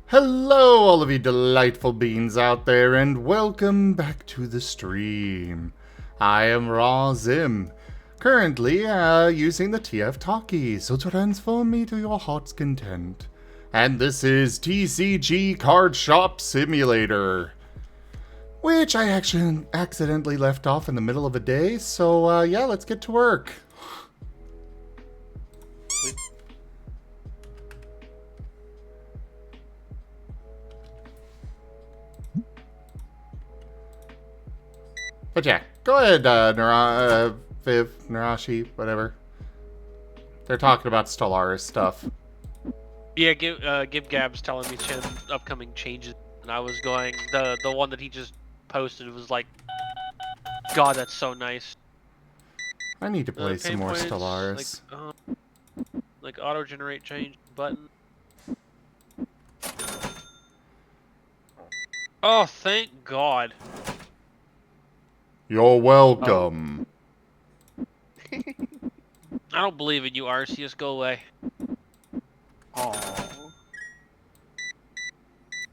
Hello, all of you delightful beings out there, and welcome back to the stream. I am Raw Zim, currently using the TF Talkie, so transform me to your heart's content. And this is TCG Card Shop Simulator, which I actually accidentally left off in the middle of a day, so yeah, let's get to work. But yeah, go ahead, Viv, Narashi, whatever. They're talking about Stellaris stuff. Yeah, Gib Gab's telling me upcoming changes, and I was going, the one that he just posted was like, God, that's so nice. I need to play some more points, Stellaris. Like auto-generate change button. Oh, thank God. You're welcome. I don't believe in you, Arceus. Go away. Aww.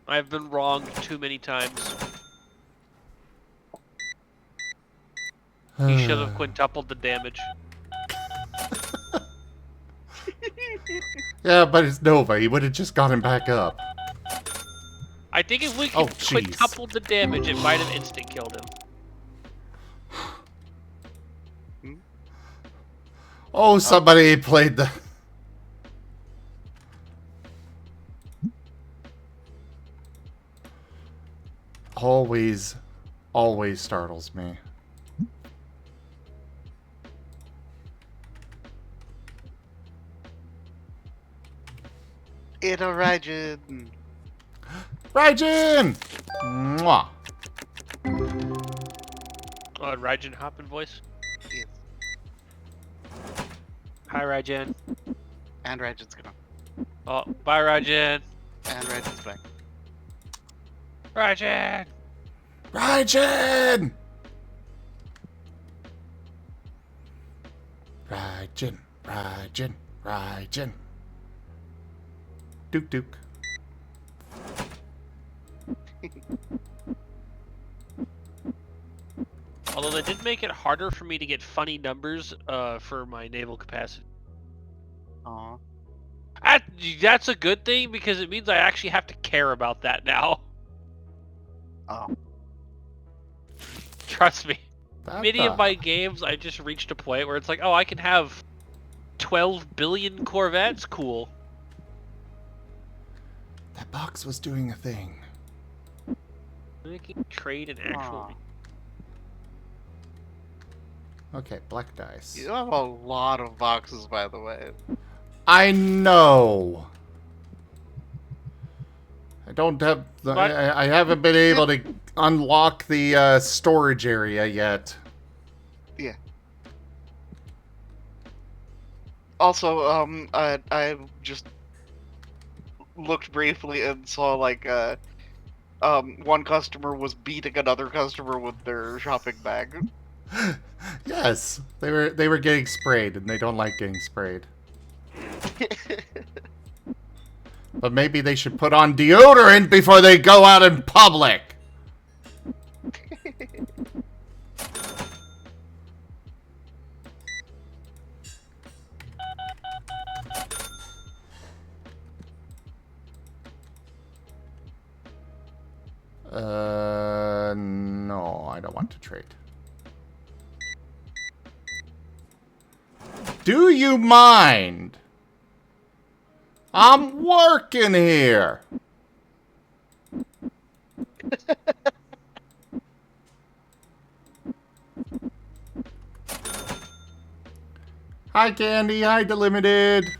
I've been wronged too many times. He should have quintupled the damage. Yeah, but it's Nova. He would have just got him back up. I think if we could quintupled the damage, it might have instant killed him. Oh, somebody played the... Always startles me. It's a Raijin! Raijin! Mwah! Oh, Raijin Hoppin' voice? Yes. Hi, Raijin. And Raijin's gone. Oh, bye, Raijin. And Raijin's back. Raijin! Raijin! Raijin, Raijin, Raijin. Duke Duke. Although they did make it harder for me to get funny numbers for my naval capacity. Aww. That's a good thing because it means I actually have to care about that now. Oh. Trust me. Many of my games, I just reached a point where it's like, oh, I can have 12 billion Corvettes? Cool. That box was doing a thing. I can trade an actual... Okay, black dice. You have a lot of boxes, by the way. I know. I don't have... I haven't been able to unlock the storage area yet. Yeah. Also, I just looked briefly and saw, like, one customer was beating another customer with their shopping bag. Yes, they were getting sprayed, and they don't like getting sprayed. But maybe they should put on deodorant before they go out in public. No, I don't want to trade. Do you mind? I'm working here. Hi, Candy. Hi, Delimited.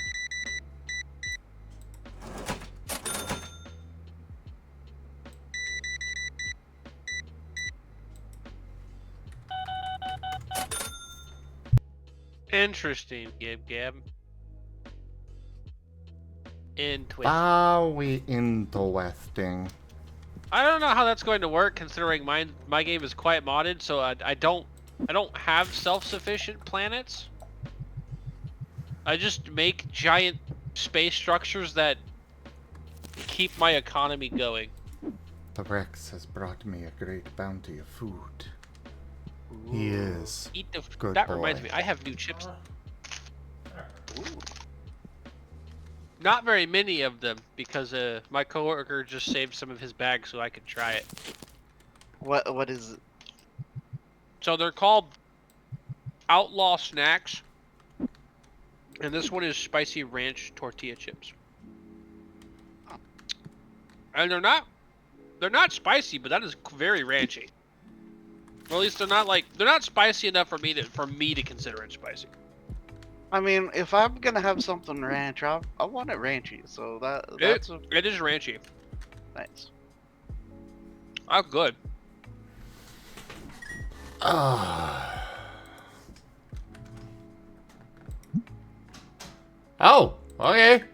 Interesting, Gab. Interesting. We interesting. I don't know how that's going to work, considering my game is quite modded, so I don't have self-sufficient planets. I just make giant space structures that keep my economy going. The Rex has brought me a great bounty of food. He is Eat the. good That boy. reminds me, I have new chips. Not very many of them because my coworker just saved some of his bag so I could try it. What is it? So they're called Outlaw Snacks, and this one is spicy ranch tortilla chips. And they're not spicy, but that is very ranchy. Or at least they're not spicy enough for me to consider it spicy. I mean, if I'm gonna have something ranch, I want it ranchy. So that's It is ranchy. nice. Oh, good. Oh, okay.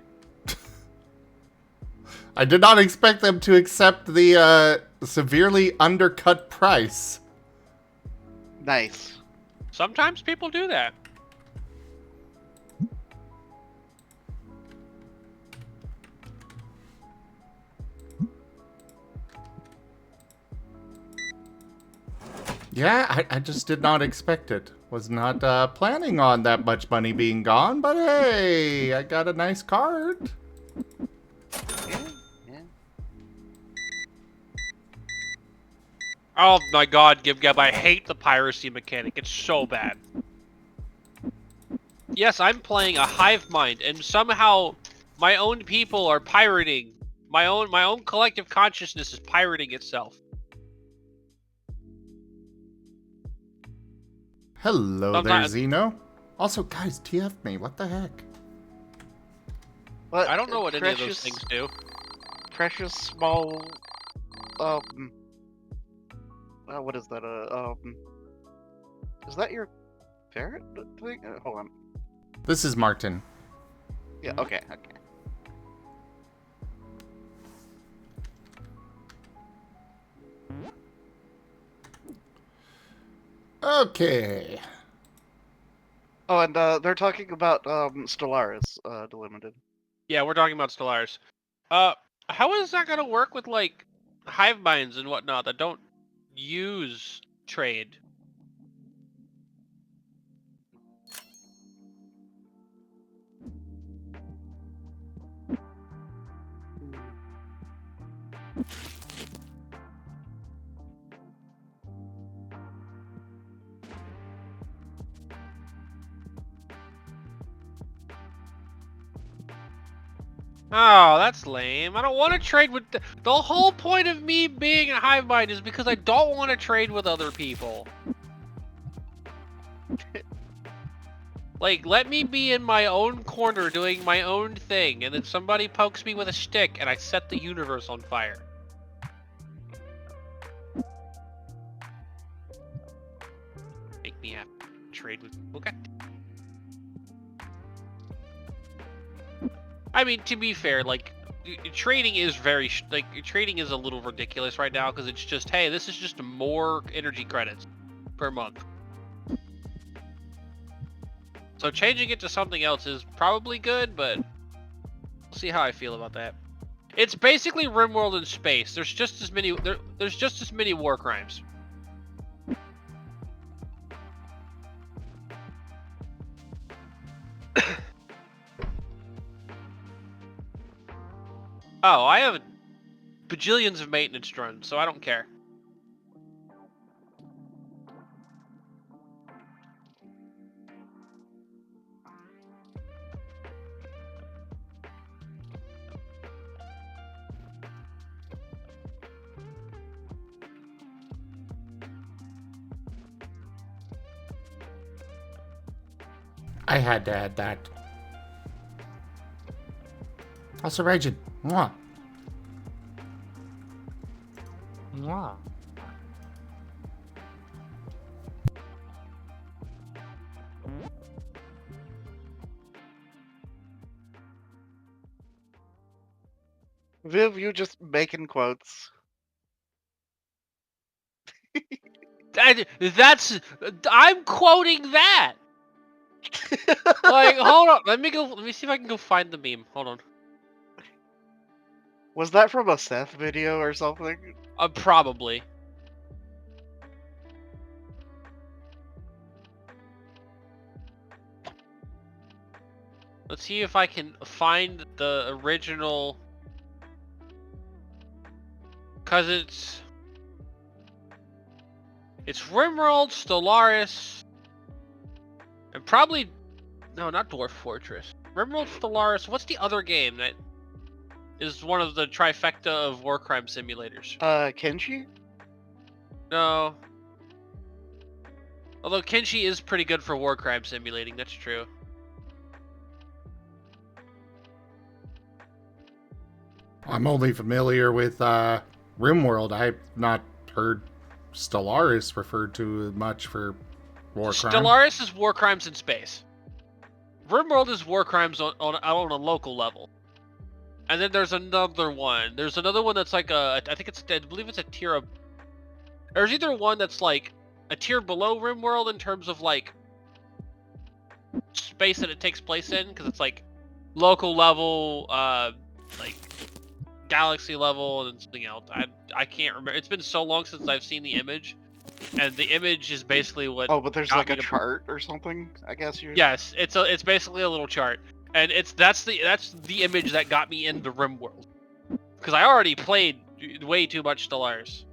I did not expect them to accept the severely undercut price. Nice. Sometimes people do that. Yeah, I just did not expect it. Was not planning on that much money being gone, but hey, I got a nice card. Yeah. Oh my god, Gib, I hate the piracy mechanic. It's so bad. Yes, I'm playing a hive mind, and somehow my own people are pirating. My own collective consciousness is pirating itself. Hello Sometimes- there, Xeno. Also, guys, TF me. What the heck? But I don't know what any of those precious- things do. Precious small. What is that? Is that your ferret thing? Hold on. This is Marten. Yeah. Okay. Okay. Oh, and they're talking about Stellaris Delimited. Yeah, we're talking about Stellaris. How is that gonna work with like hive minds and whatnot that don't use trade? Oh, that's lame. I don't want to trade with the whole point of me being a hive mind is because I don't want to trade with other people. Like, let me be in my own corner doing my own thing, and then somebody pokes me with a stick, and I set the universe on fire. Make me have to trade with people. Okay. I mean, to be fair, like, trading is trading is a little ridiculous right now, because it's just, hey, this is just more energy credits per month. So changing it to something else is probably good, but we'll see how I feel about that. It's basically RimWorld in space. There's just as many there's just as many war crimes. Oh, I have bajillions of maintenance drones, so I don't care. I had to add that. Also, Raging. Mwah. Mwah. Viv, you just making quotes. I'm quoting that. Like, hold on. Let me see if I can go find the meme. Hold on. Was that from a Seth video or something? Probably. Let's see if I can find the original. Cause it's RimWorld, Stellaris, and probably no, not Dwarf Fortress. RimWorld, Stellaris. What's the other game that is one of the trifecta of war crime simulators? Kenshi? No. Although Kenshi is pretty good for war crime simulating, that's true. I'm only familiar with RimWorld. I've not heard Stellaris referred to much for war crime. Stellaris is war crimes in space. RimWorld is war crimes on a local level. And then there's another one. There's another one that's like I believe it's a tier of. There's either one that's like a tier below RimWorld in terms of like space that it takes place in, because it's like local level, like galaxy level, and something else. I can't remember. It's been so long since I've seen the image, and the image is basically what. Oh, but there's like a chart or something. I guess you're. Yes, it's basically a little chart, and that's the image that got me into RimWorld, because I already played way too much Stellaris.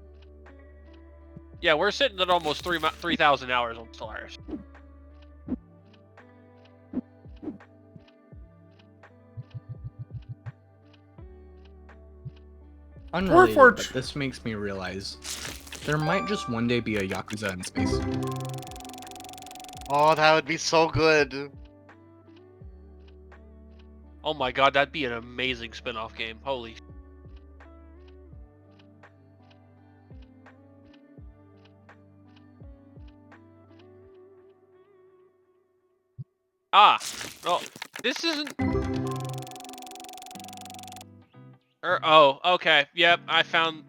Yeah, we're sitting at almost 3,000 hours on Stellaris. Unrelated, but this makes me realize there might just one day be a Yakuza in space. Oh, that would be so good. Oh my god, that'd be an amazing spin-off game. Holy. Ah, well, this isn't. Oh, okay. Yep, I found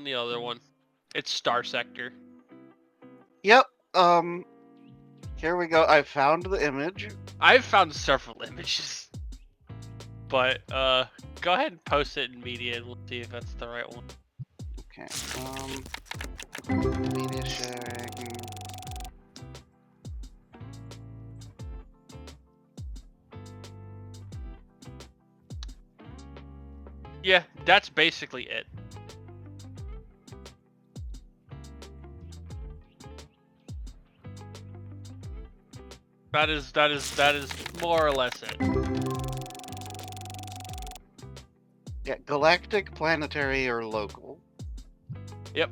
the other one. It's Star Sector. Yep. Here we go. I found the image. I've found several images. But go ahead and post it in media and we'll see if that's the right one. Okay. Media sharing. Yeah, that's basically it. That is more or less it. Yeah, galactic, planetary, or local. Yep.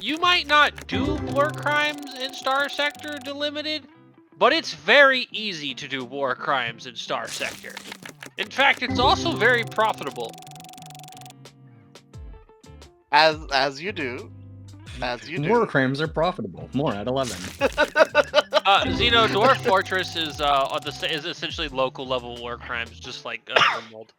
You might not do war crimes in Star Sector Delimited, but it's very easy to do war crimes in Star Sector. In fact, it's also very profitable. As you do. As you do. War crimes are profitable. More at 11. Xeno Dwarf Fortress is essentially local level war crimes, just like RimWorld.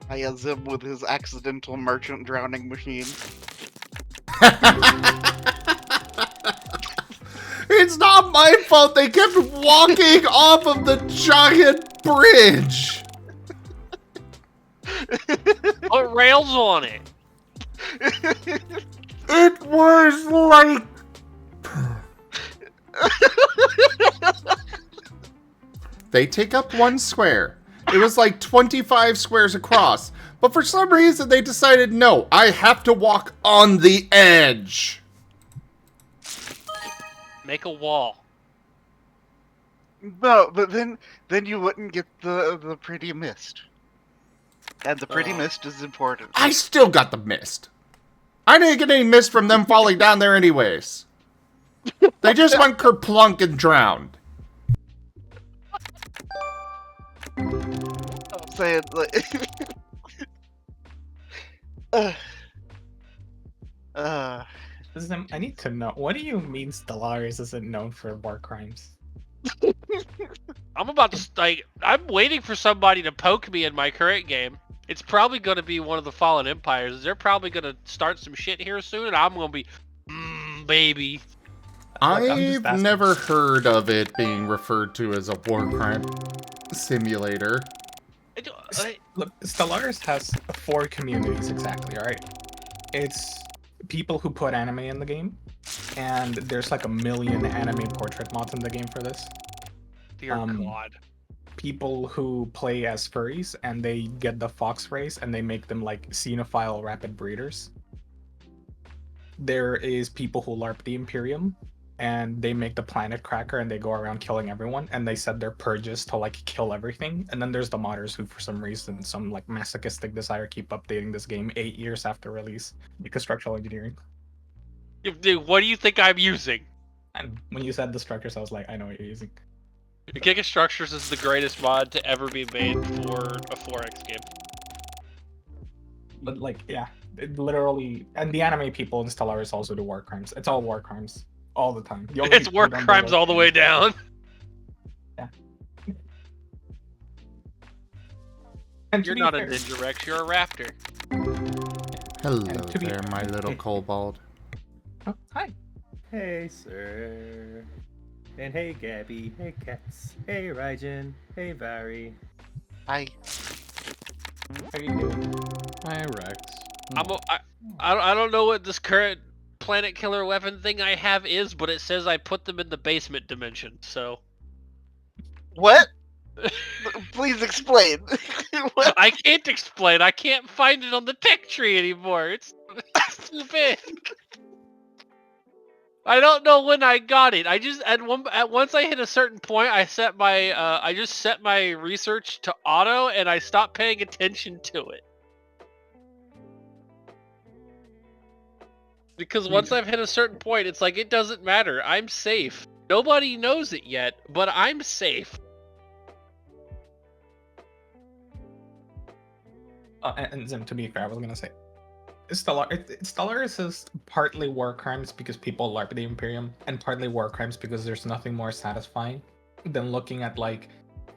I Zim with his accidental merchant drowning machine. It's not my fault they kept walking off of the giant bridge. Put rails on it. It was like... They take up one square. It was like 25 squares across. But for some reason they decided, no, I have to walk on the edge. Make a wall. No, but then you wouldn't get the pretty mist. And the pretty mist is important. I still got the mist. I didn't get any mist from them falling down there anyways. They just went kerplunk and drowned. I'm saying, like... I need to know. What do you mean Stellaris isn't known for war crimes? I'm about to I'm waiting for somebody to poke me in my current game. It's probably going to be one of the Fallen Empires. They're probably going to start some shit here soon, and I'm going to be baby. I've never heard of it being referred to as a war crime simulator. Look, Stellaris has 4 communities exactly, alright? It's people who put anime in the game, and there's like 1 million anime portrait mods in the game for this. Dear God. People who play as furries, and they get the fox race, and they make them like xenophile rapid breeders. There is people who LARP the Imperium, and they make the planet cracker, and they go around killing everyone, and they set their purges to like kill everything. And then there's the modders who, for some reason, some like masochistic desire, keep updating this game 8 years after release because structural engineering. Dude, what do you think I'm using? And when you said the structures, I was like, I know what you're using. Giga Structures is the greatest mod to ever be made for a 4X game. But like, yeah, it literally, and the anime people in Stellaris also do war crimes. It's all war crimes all the time. It's war crimes all the way down. Yeah. You're not a Ninja Rex, you're a raptor. Hello there, my little kobold. Oh, hi. Hey, sir. And hey, Gabby. Hey, Cats. Hey, Raijin. Hey, Vari. Hi. How you doing? Hi, Rex. I don't know what this current planet killer weapon thing I have is, but it says I put them in the basement dimension, so... What? Please explain. What? I can't explain, I can't find it on the tech tree anymore, it's too big. I don't know when I got it. I just once I hit a certain point, I set my I just set my research to auto, and I stopped paying attention to it. Because once I've hit a certain point, it's like it doesn't matter. I'm safe. Nobody knows it yet, but I'm safe. And Zim, to be fair, I was gonna say, Stellaris is partly war crimes because people LARP the Imperium, and partly war crimes because there's nothing more satisfying than looking at like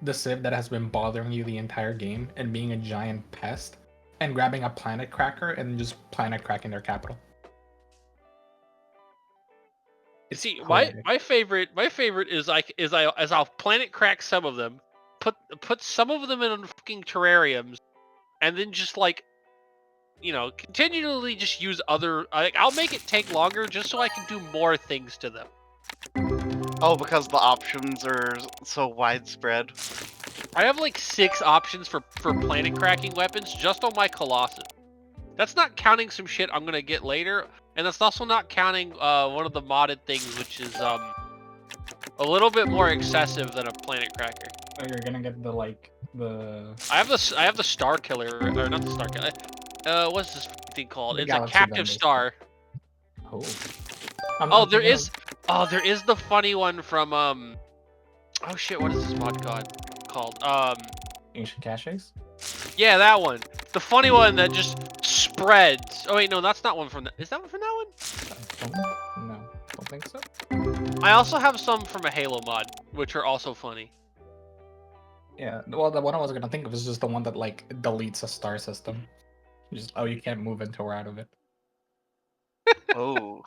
the civ that has been bothering you the entire game and being a giant pest, and grabbing a planet cracker and just planet cracking their capital. See, my favorite is I'll planet crack some of them, put some of them in fucking terrariums, and then just like, you know, continually just use other. I'll make it take longer just so I can do more things to them. Oh, because the options are so widespread. I have like 6 options for planet cracking weapons just on my Colossus. That's not counting some shit I'm gonna get later, and that's also not counting one of the modded things, which is a little bit more excessive than a planet cracker. Oh, you're gonna get the I have the Star Killer, or not the Star Killer. What's this thing called? The It's a Galaxy captive Benders. star. Oh. There is the funny one from oh shit, what is this mod called? Ancient Caches? Yeah, that one. The funny one that just spreads. Oh wait, no, that's not one from that. Is that one from that one? No, don't think so. I also have some from a Halo mod, which are also funny. Yeah, well, the one I was gonna think of is just the one that like deletes a star system. Just, oh, you can't move into or out of it. Oh.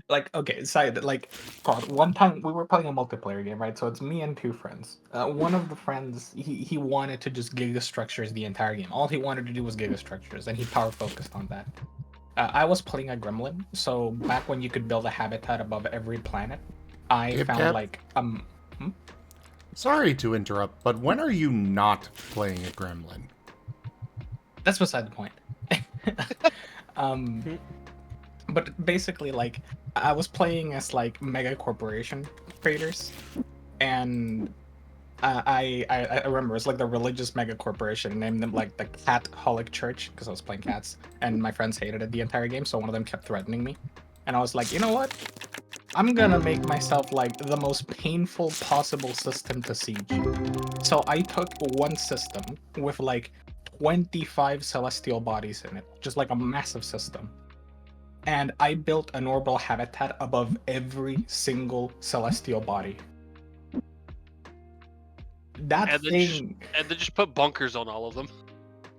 Like, okay, side, like, God, one time we were playing a multiplayer game, right? So it's me and 2 friends. One of the friends, he wanted to just gigastructures the entire game. All he wanted to do was gigastructures, and he power focused on that. I was playing a gremlin, so back when you could build a habitat above every planet, I found like Sorry to interrupt, but when are you not playing a gremlin? That's beside the point. But basically, like, I was playing as like mega corporation traders, and I remember it's like the religious mega corporation, named them like the Cat-holic Church because I was playing cats, and my friends hated it the entire game, so one of them kept threatening me, and I was like, you know what? I'm gonna make myself like the most painful possible system to siege. So I took one system with like 25 celestial bodies in it, just like a massive system. And I built an orbital habitat above every single celestial body. And then just put bunkers on all of them.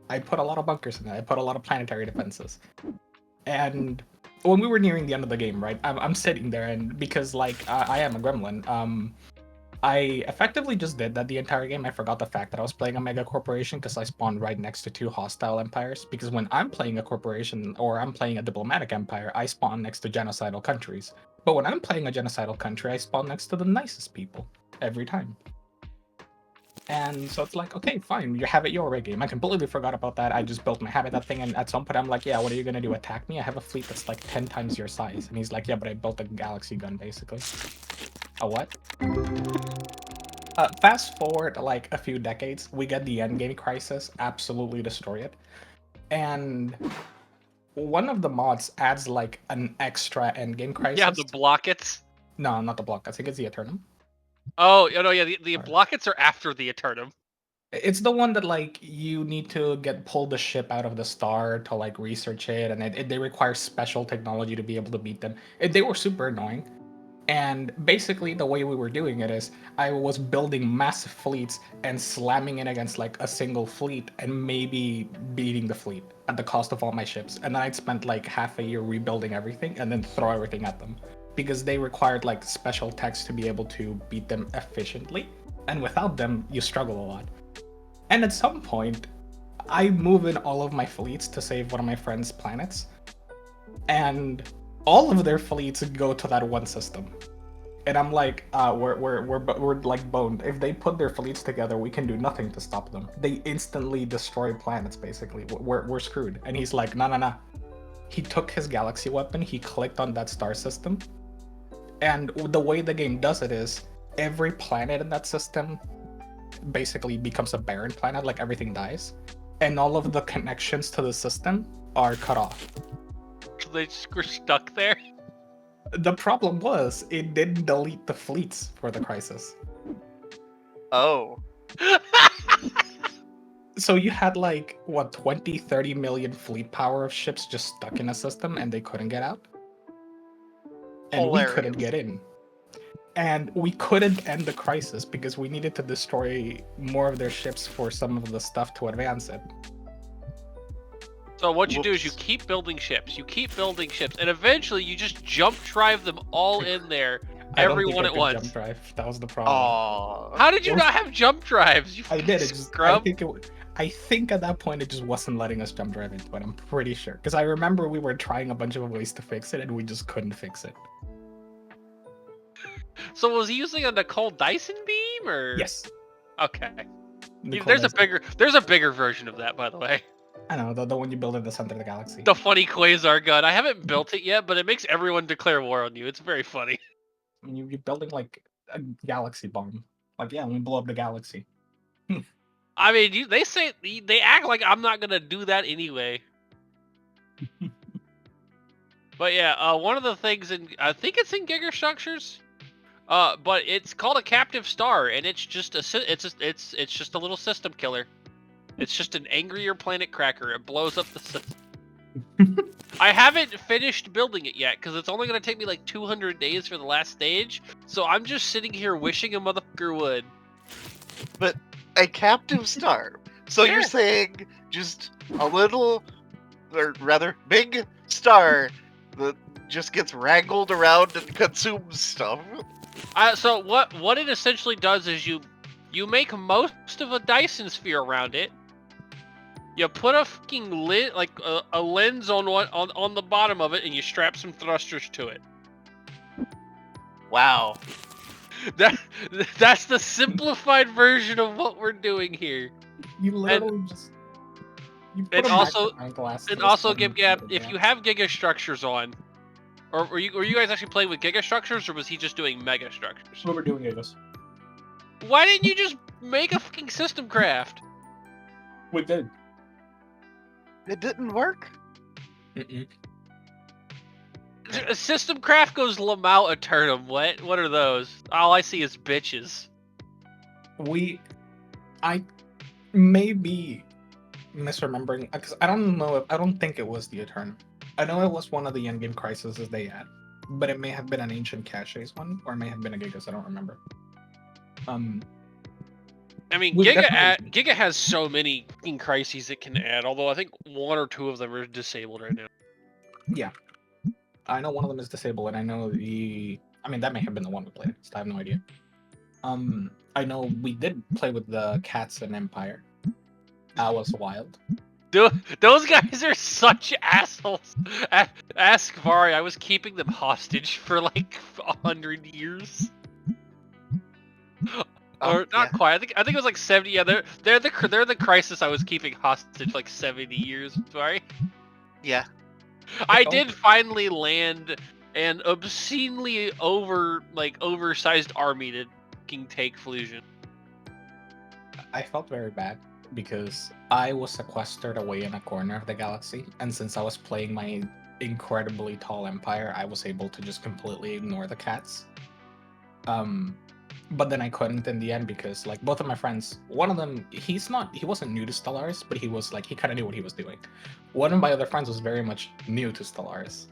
I put a lot of bunkers in it. I put a lot of planetary defenses. And when we were nearing the end of the game, right? I'm sitting there, and because like I am a gremlin, I effectively just did that the entire game. I forgot the fact that I was playing a mega corporation because I spawned right next to 2 hostile empires. Because when I'm playing a corporation or I'm playing a diplomatic empire, I spawn next to genocidal countries. But when I'm playing a genocidal country, I spawn next to the nicest people every time. And so it's like, okay, fine, you have it your way game. I completely forgot about that. I just built my habitat thing, and at some point I'm like, yeah, what are you gonna do? Attack me? I have a fleet that's like 10 times your size. And he's like, yeah, but I built a galaxy gun, basically. A what? Fast forward like a few decades, we get the endgame crisis, absolutely destroy it. And one of the mods adds like an extra endgame crisis. Yeah, the blockets. No, not the block. I think it's the Eternum. Oh, no, yeah, the blockets are after the Eternum. It's the one that like you need to pull the ship out of the star to like research it, and they require special technology to be able to beat them. They were super annoying. And basically the way we were doing it is I was building massive fleets and slamming it against like a single fleet and maybe beating the fleet at the cost of all my ships. And then I'd spent like half a year rebuilding everything and then throw everything at them. Because they required like special techs to be able to beat them efficiently. And without them, you struggle a lot. And at some point, I move in all of my fleets to save one of my friend's planets. And all of their fleets go to that one system. And I'm like, we're like boned. If they put their fleets together, we can do nothing to stop them. They instantly destroy planets, basically. We're screwed. And he's like, no. He took his galaxy weapon, he clicked on that star system. And the way the game does it is, every planet in that system basically becomes a barren planet, like everything dies. And all of the connections to the system are cut off. They just were stuck there. The problem was, it didn't delete the fleets for the crisis. Oh. So you had like, what, 20, 30 million fleet power of ships just stuck in a system and they couldn't get out? And Hilarious. we couldn't get in. And we couldn't end the crisis because we needed to destroy more of their ships for some of the stuff to advance it. So what you do is you keep building ships, and eventually you just jump drive them all in there, everyone at once. Jump drive. That was the problem. Aww. How did you not have jump drives? You I did. It just. scrub. I think at that point it just wasn't letting us jump drive into it. I'm pretty sure because I remember we were trying a bunch of ways to fix it and we just couldn't fix it. So was he using a Nicole Dyson beam, or? Yes. Okay. Nicole There's Dyson. a bigger version of that, by the way. I know the one you build in the center of the galaxy. The funny quasar gun. I haven't built it yet, but it makes everyone declare war on you. It's very funny. You're building like a galaxy bomb. Like, yeah, we blow up the galaxy. I mean, they act like I'm not gonna do that anyway. But yeah, one of the things I think it's in Gigastructures, but it's called a captive star, and it's just a little system killer. It's just an angrier planet cracker. It blows up the system. I haven't finished building it yet because it's only gonna take me like 200 days for the last stage. So I'm just sitting here wishing a motherfucker would. But a captive star. So Yeah. you're saying just a little, or rather big star that just gets wrangled around and consumes stuff. So what it essentially does is you make most of a Dyson sphere around it. You put a fucking a lens on the bottom of it, and you strap some thrusters to it. Wow. That's the simplified version of what we're doing here. You literally just. You put And a also, magnifying glass to and this also, thing Gab, and if you have Gigastructures on, or were you guys actually playing with Gigastructures, or was he just doing Megastructures? we were doing it, this. Why didn't you just make a fucking system craft? We did. It didn't work? A system craft goes Lamau Eternum. What are those? All I see is bitches. I may be misremembering because I don't think it was the Eternum. I know it was one of the endgame crises they had, but it may have been an ancient caches one, or it may have been a Gigas. I don't remember. I mean, We've Giga has so many fucking crises it can add. Although I think one or two of them are disabled right now. Yeah. I know one of them is disabled, and I know I mean, that may have been the one we played. So I have no idea. I know we did play with the cats in Empire. That was wild. Dude, those guys are such assholes. Ask Furry. I was keeping them hostage for like 100 years. Or not Yeah. quite. I think it was like 70. Yeah, they're the crisis I was keeping hostage like 70 years. Sorry. Yeah. I did finally land an obscenely oversized army to fucking take Flusion. I felt very bad because I was sequestered away in a corner of the galaxy, and since I was playing my incredibly tall empire, I was able to just completely ignore the cats. But then I couldn't in the end because like both of my friends, one of them he wasn't new to Stellaris, but he kind of knew what he was doing. One of my other friends was very much new to Stellaris.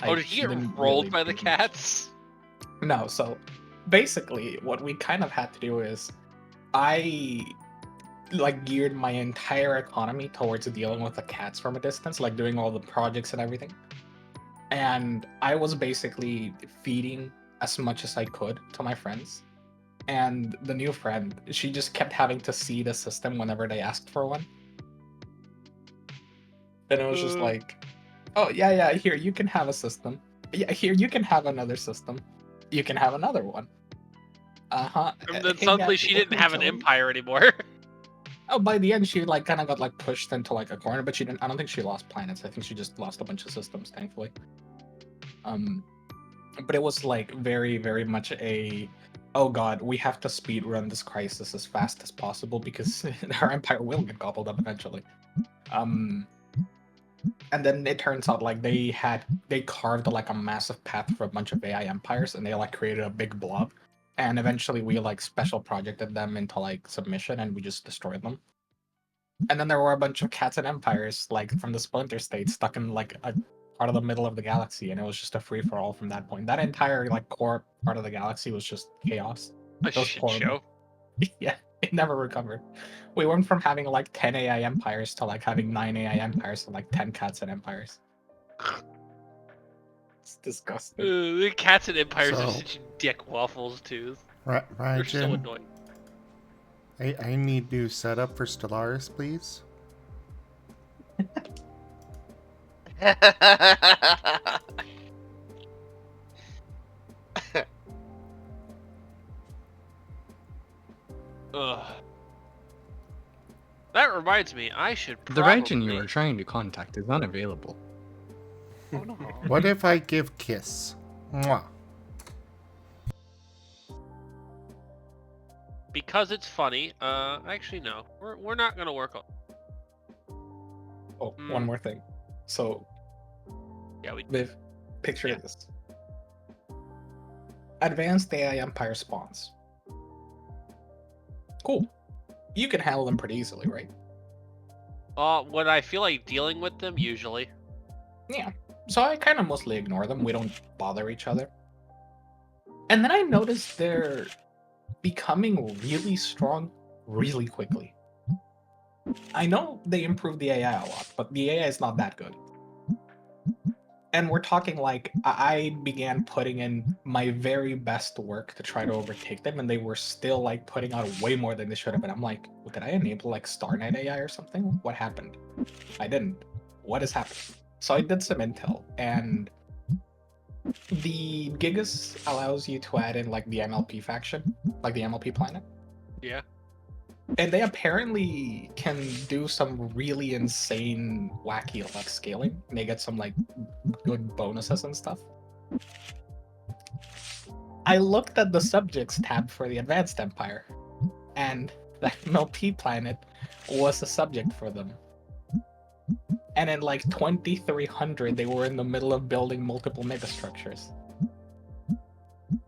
Oh, did he get rolled by the cats? No, so basically what we kind of had to do is I like geared my entire economy towards dealing with the cats from a distance, like doing all the projects and everything. And I was basically feeding as much as I could to my friends. And the new friend, she just kept having to see the system whenever they asked for one. And it was just like, oh, yeah, here, you can have a system. Yeah, here, you can have another system. You can have another one. Uh-huh. And then suddenly she didn't have an empire anymore. Oh, by the end, she like kind of got like pushed into like a corner, but she didn't. I don't think she lost planets. I think she just lost a bunch of systems, thankfully. But it was like very, very much a, oh god, we have to speed run this crisis as fast as possible because our empire will get gobbled up eventually. And then it turns out like they carved like a massive path for a bunch of AI empires, and they like created a big blob. And eventually we like special projected them into like submission, and we just destroyed them. And then there were a bunch of cats and empires like from the Splinter State stuck in like a part of the middle of the galaxy, and it was just a free for all from that point. That entire like core part of the galaxy was just chaos. A shit show. Yeah, it never recovered. We went from having like 10 AI empires to like having 9 AI empires to like 10 cats and empires. It's disgusting. The cats and empires are So- such dick waffles too. Right, They're so Raijin, annoying. I need new setup for Stellaris, please. Ugh. That reminds me, I should The probably... Raijin you are trying to contact is unavailable. Oh no. What if I give kiss? Mwah. Because it's funny. Actually no, we're not gonna work on. Oh, one more thing. So, Yeah, we. Viv, picture Yeah. this. Advanced AI Empire spawns. Cool. You can handle them pretty easily, right? When I feel like dealing with them, usually. Yeah. So I kind of mostly ignore them. We don't bother each other. And then I noticed they're becoming really strong really quickly. I know they improved the AI a lot, but the AI is not that good. And we're talking like I began putting in my very best work to try to overtake them, and they were still like putting out way more than they should have been. I'm like, well, did I enable like Starnet AI or something? What happened? I didn't. What is happening? So I did some intel, and the Gigas allows you to add in like the MLP faction, like the MLP planet. Yeah. And they apparently can do some really insane, wacky like scaling. And they get some like good bonuses and stuff. I looked at the subjects tab for the Advanced Empire, and the MLP planet was a subject for them. And in like 2300, they were in the middle of building multiple megastructures.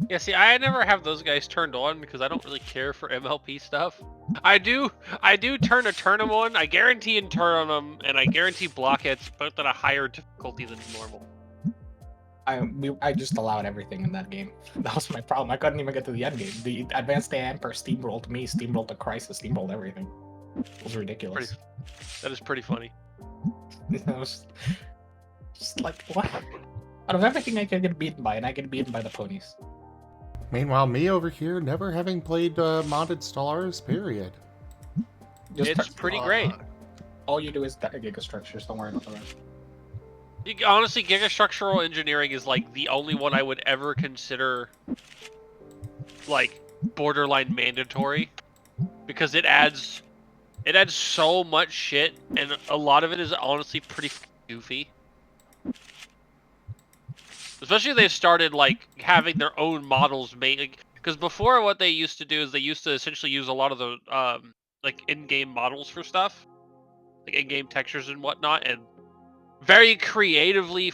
Yeah, see, I never have those guys turned on because I don't really care for MLP stuff. I do turn them on. I guarantee and turn on them, and I guarantee blockheads, both at a higher difficulty than normal. I just allowed everything in that game. That was my problem. I couldn't even get to the end game. The Advanced AI Emperor steamrolled me, steamrolled the Crisis, steamrolled everything. It was ridiculous. That is pretty funny. It was just like, what? Out of everything I can get beaten by, and I get beaten by the ponies. Meanwhile, me over here, never having played modded Stellaris, period. It's pretty great. All you do is giga structures. Don't worry about the rest. Honestly, gigastructural engineering is like the only one I would ever consider like borderline mandatory, because it adds so much shit, and a lot of it is honestly pretty goofy. Especially if they started like having their own models made, because before what they used to do is they used to essentially use a lot of the like in-game models for stuff, like in-game textures and whatnot, and very creatively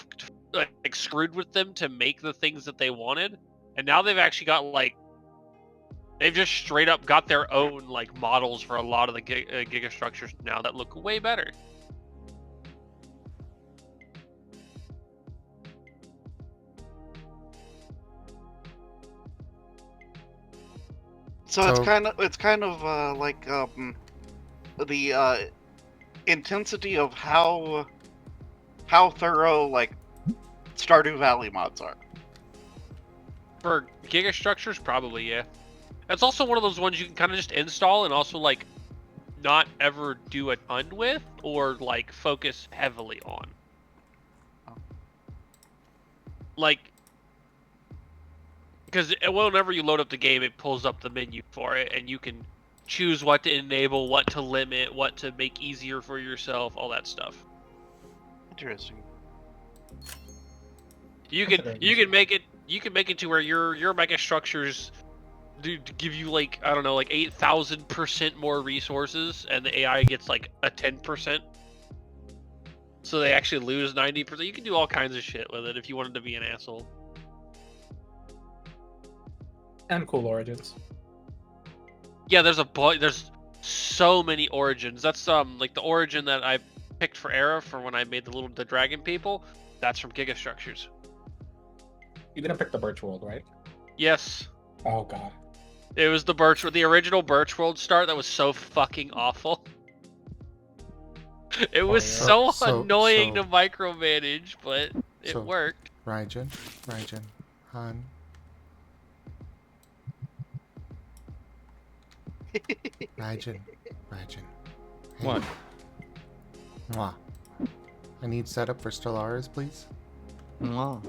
like screwed with them to make the things that they wanted. And now they've actually got like, they've just straight up got their own like models for a lot of the giga structures now that look way better. So it's kind of like the intensity of how thorough like Stardew Valley mods are. For giga structures, probably, yeah. It's also one of those ones you can kind of just install and also like not ever do a ton with, or like focus heavily on. Like, because whenever you load up the game, it pulls up the menu for it, and you can choose what to enable, what to limit, what to make easier for yourself, all that stuff. Interesting. You can make it to where your mega structures do give you like, I don't know, like 8,000% more resources, and the AI gets like a 10%. So they actually lose 90%. You can do all kinds of shit with it if you wanted to be an asshole. And cool origins. Yeah, there's so many origins. That's like the origin that I picked for Era for when I made the dragon people. That's from Giga Structures. You didn't pick the Birch World, right? Yes. Oh god. It was the original Birch World start that was so fucking awful. It was so annoying to micromanage, but it worked. Raijin, Han. Raijin. Hey. What? Mwah. I need setup for Stellaris, please. Wow.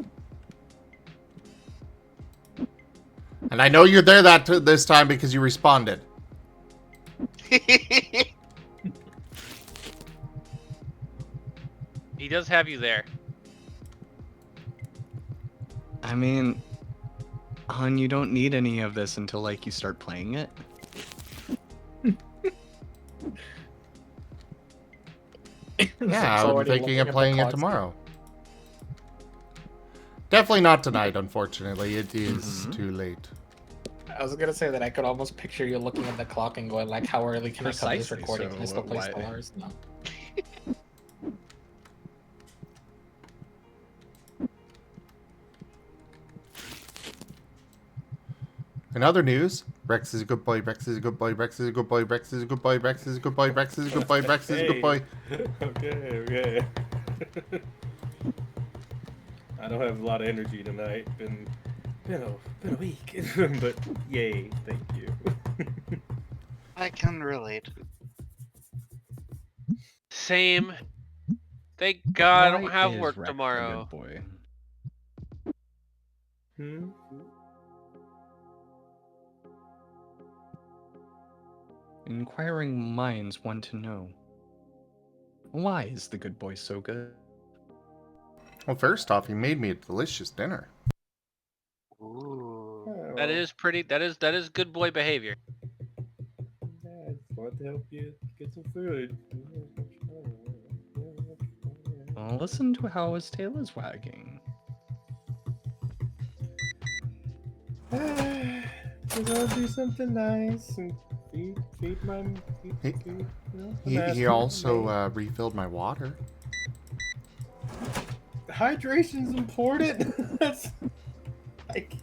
And I know you're there this time because you responded. He does have you there. I mean, hon, you don't need any of this until like you start playing it. Yeah, I'm thinking of playing it tomorrow. Definitely not tonight, unfortunately. It is too late. I was gonna say that I could almost picture you looking at the clock and going like, "How early can I cut this recording? Can I still play Stellaris?" No. In other news, Rex is a good boy, Rex is a good boy, Rex is a good boy, Rex is a good boy, Rex is a good boy, Rex is a good boy, Rex is a good boy. Okay. I don't have a lot of energy tonight. Been a week. But yay, thank you. I can relate. Same. Thank God I don't have Why is work Rex a tomorrow. good boy? Inquiring minds want to know. Why is the good boy so good? Well, first off, he made me a delicious dinner. Ooh. That is pretty. That is good boy behavior. I just want to help you get some food. Well, listen to how his tail is wagging. We're gonna do something nice and feed my He also refilled my water. Hydration's important. That's like,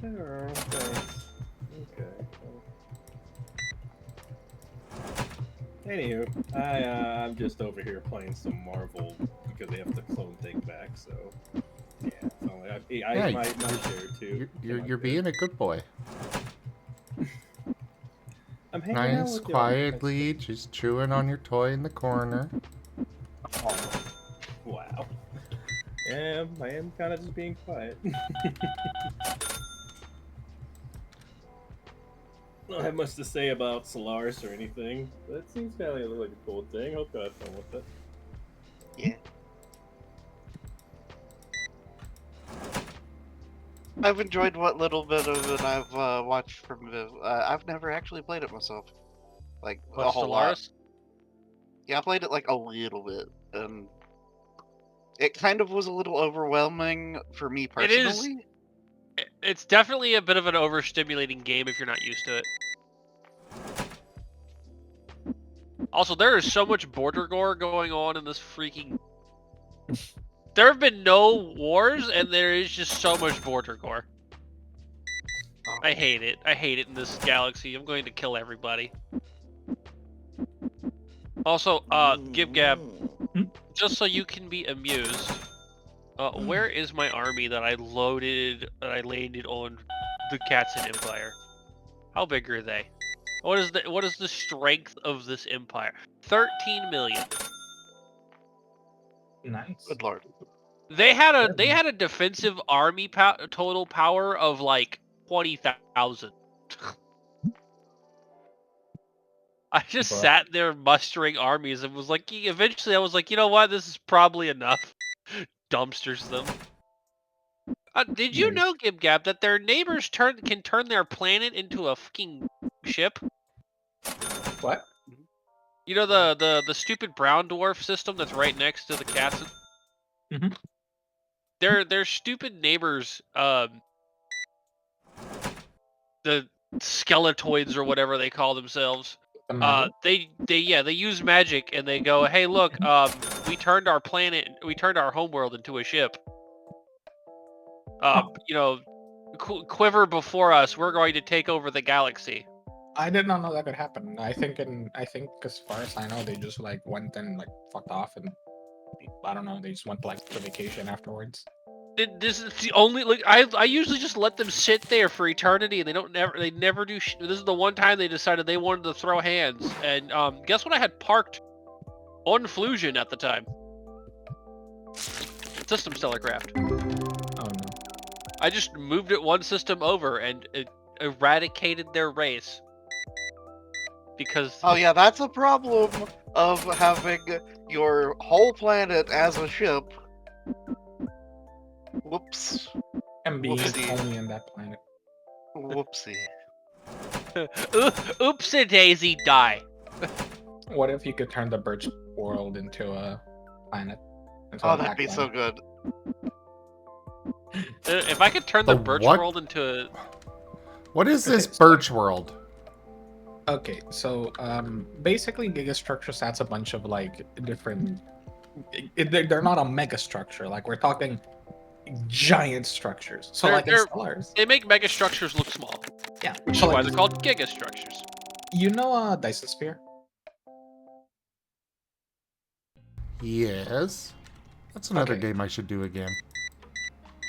oh, thanks. Okay. Anywho, I'm just over here playing some Marvel because they have to clone thing back. So Yeah, so I Hey. my share too. You're being a good boy. I'm hanging out Nice, with you. quietly, just chewing on your toy in the corner. Oh, wow. Yeah, I am kind of just being quiet. I don't have much to say about Solaris or anything, but it seems kind of like a cool thing. Hope you have fun with it. Yeah. I've enjoyed what little bit of it I've watched from Viv. I've never actually played it myself, like a What's whole lot. Solaris? Yeah, I played it like a little bit, and it kind of was a little overwhelming for me It is. personally. It's definitely a bit of an overstimulating game if you're not used to it. Also, there is so much border gore going on in this freaking... There have been no wars, and there is just so much border gore. Oh. I hate it. I hate it in this galaxy. I'm going to kill everybody. Also, Gib-Gab, just so you can be amused, where is my army that I landed on the Katsun Empire? How big are they? What is the strength of this empire? 13 million. Nice. Good lord. They had a defensive army total power of like 20,000. I just sat there mustering armies and was like, eventually I was like, you know what, this is probably enough. Dumpsters them. Did you know, Gib-Gab, that their neighbors can turn their planet into a fucking ship? What? You know the stupid brown dwarf system that's right next to the cats? Mhm. Their stupid neighbors, the skeletoids or whatever they call themselves. The magic? They use magic and they go, hey look, we turned our homeworld into a ship. You know, quiver before us, we're going to take over the galaxy. I did not know that could happen. I think as far as I know, they just like went and like fucked off, and I don't know, they just went like to vacation afterwards. This is the only, like, I usually just let them sit there for eternity, and they never do. This is the one time they decided they wanted to throw hands, and guess what? I had parked on Fusion at the time. System Stellarcraft. Oh no. I just moved it one system over and it eradicated their race. Because... Oh yeah, that's a problem of having your whole planet as a ship. Whoops. And being Whoopsie. only in that planet. Whoopsie. Oopsie daisy, die. What if you could turn the birch world into a planet? Oh, that'd be so good. If I could turn the birch world into... What is this birch world? Okay, so basically Gigastructure sets a bunch of like different... They're not a mega structure, like we're talking giant structures. So like in Stellars. They make mega structures look small. Yeah. Which is so why like, they're called gigastructures. You know Dyson Sphere? Yes. That's another game I should do again.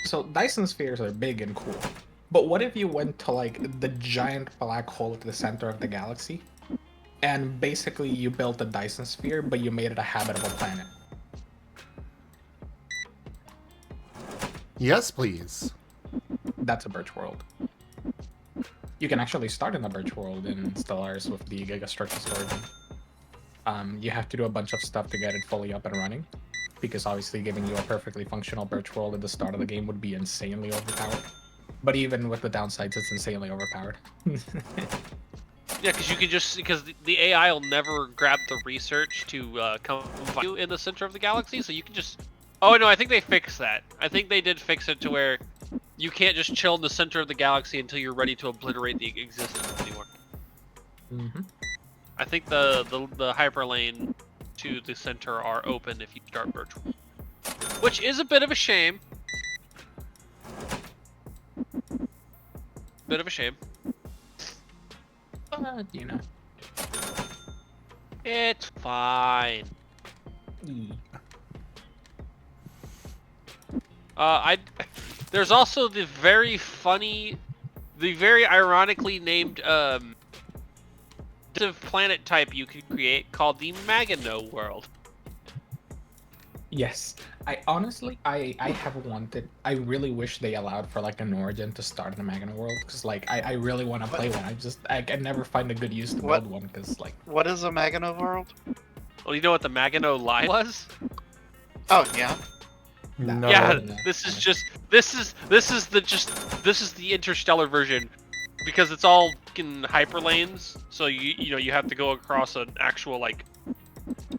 So Dyson Spheres are big and cool. But what if you went to like the giant black hole at the center of the galaxy, and basically you built a Dyson Sphere, but you made it a habitable planet? Yes, please. That's a birch world. You can actually start in the birch world in Stellaris with the Gigastructure origin. You have to do a bunch of stuff to get it fully up and running, because obviously giving you a perfectly functional birch world at the start of the game would be insanely overpowered. But even with the downsides, it's insanely overpowered. Yeah, because the AI will never grab the research to come find you in the center of the galaxy, so you can just... Oh no, I think they fixed that. I think they did fix it to where you can't just chill in the center of the galaxy until you're ready to obliterate the existence anymore. Mm-hmm. I think the hyperlane to the center are open if you start virtual, which is a bit of a shame. Bit of a shame. But, you know. It's fine. There's also the very funny, the very ironically named planet type you can create called the Magano world. Yes, I honestly, I have wanted. I really wish they allowed for like an origin to start in the Magna world, because like I really want to play one. I can never find a good use to What? build one, because like What is a Magano world? Well, you know what the Magano line was? Oh yeah. No. Yeah, no, this is the interstellar version, because it's all fucking hyperlanes. So you have to go across an actual like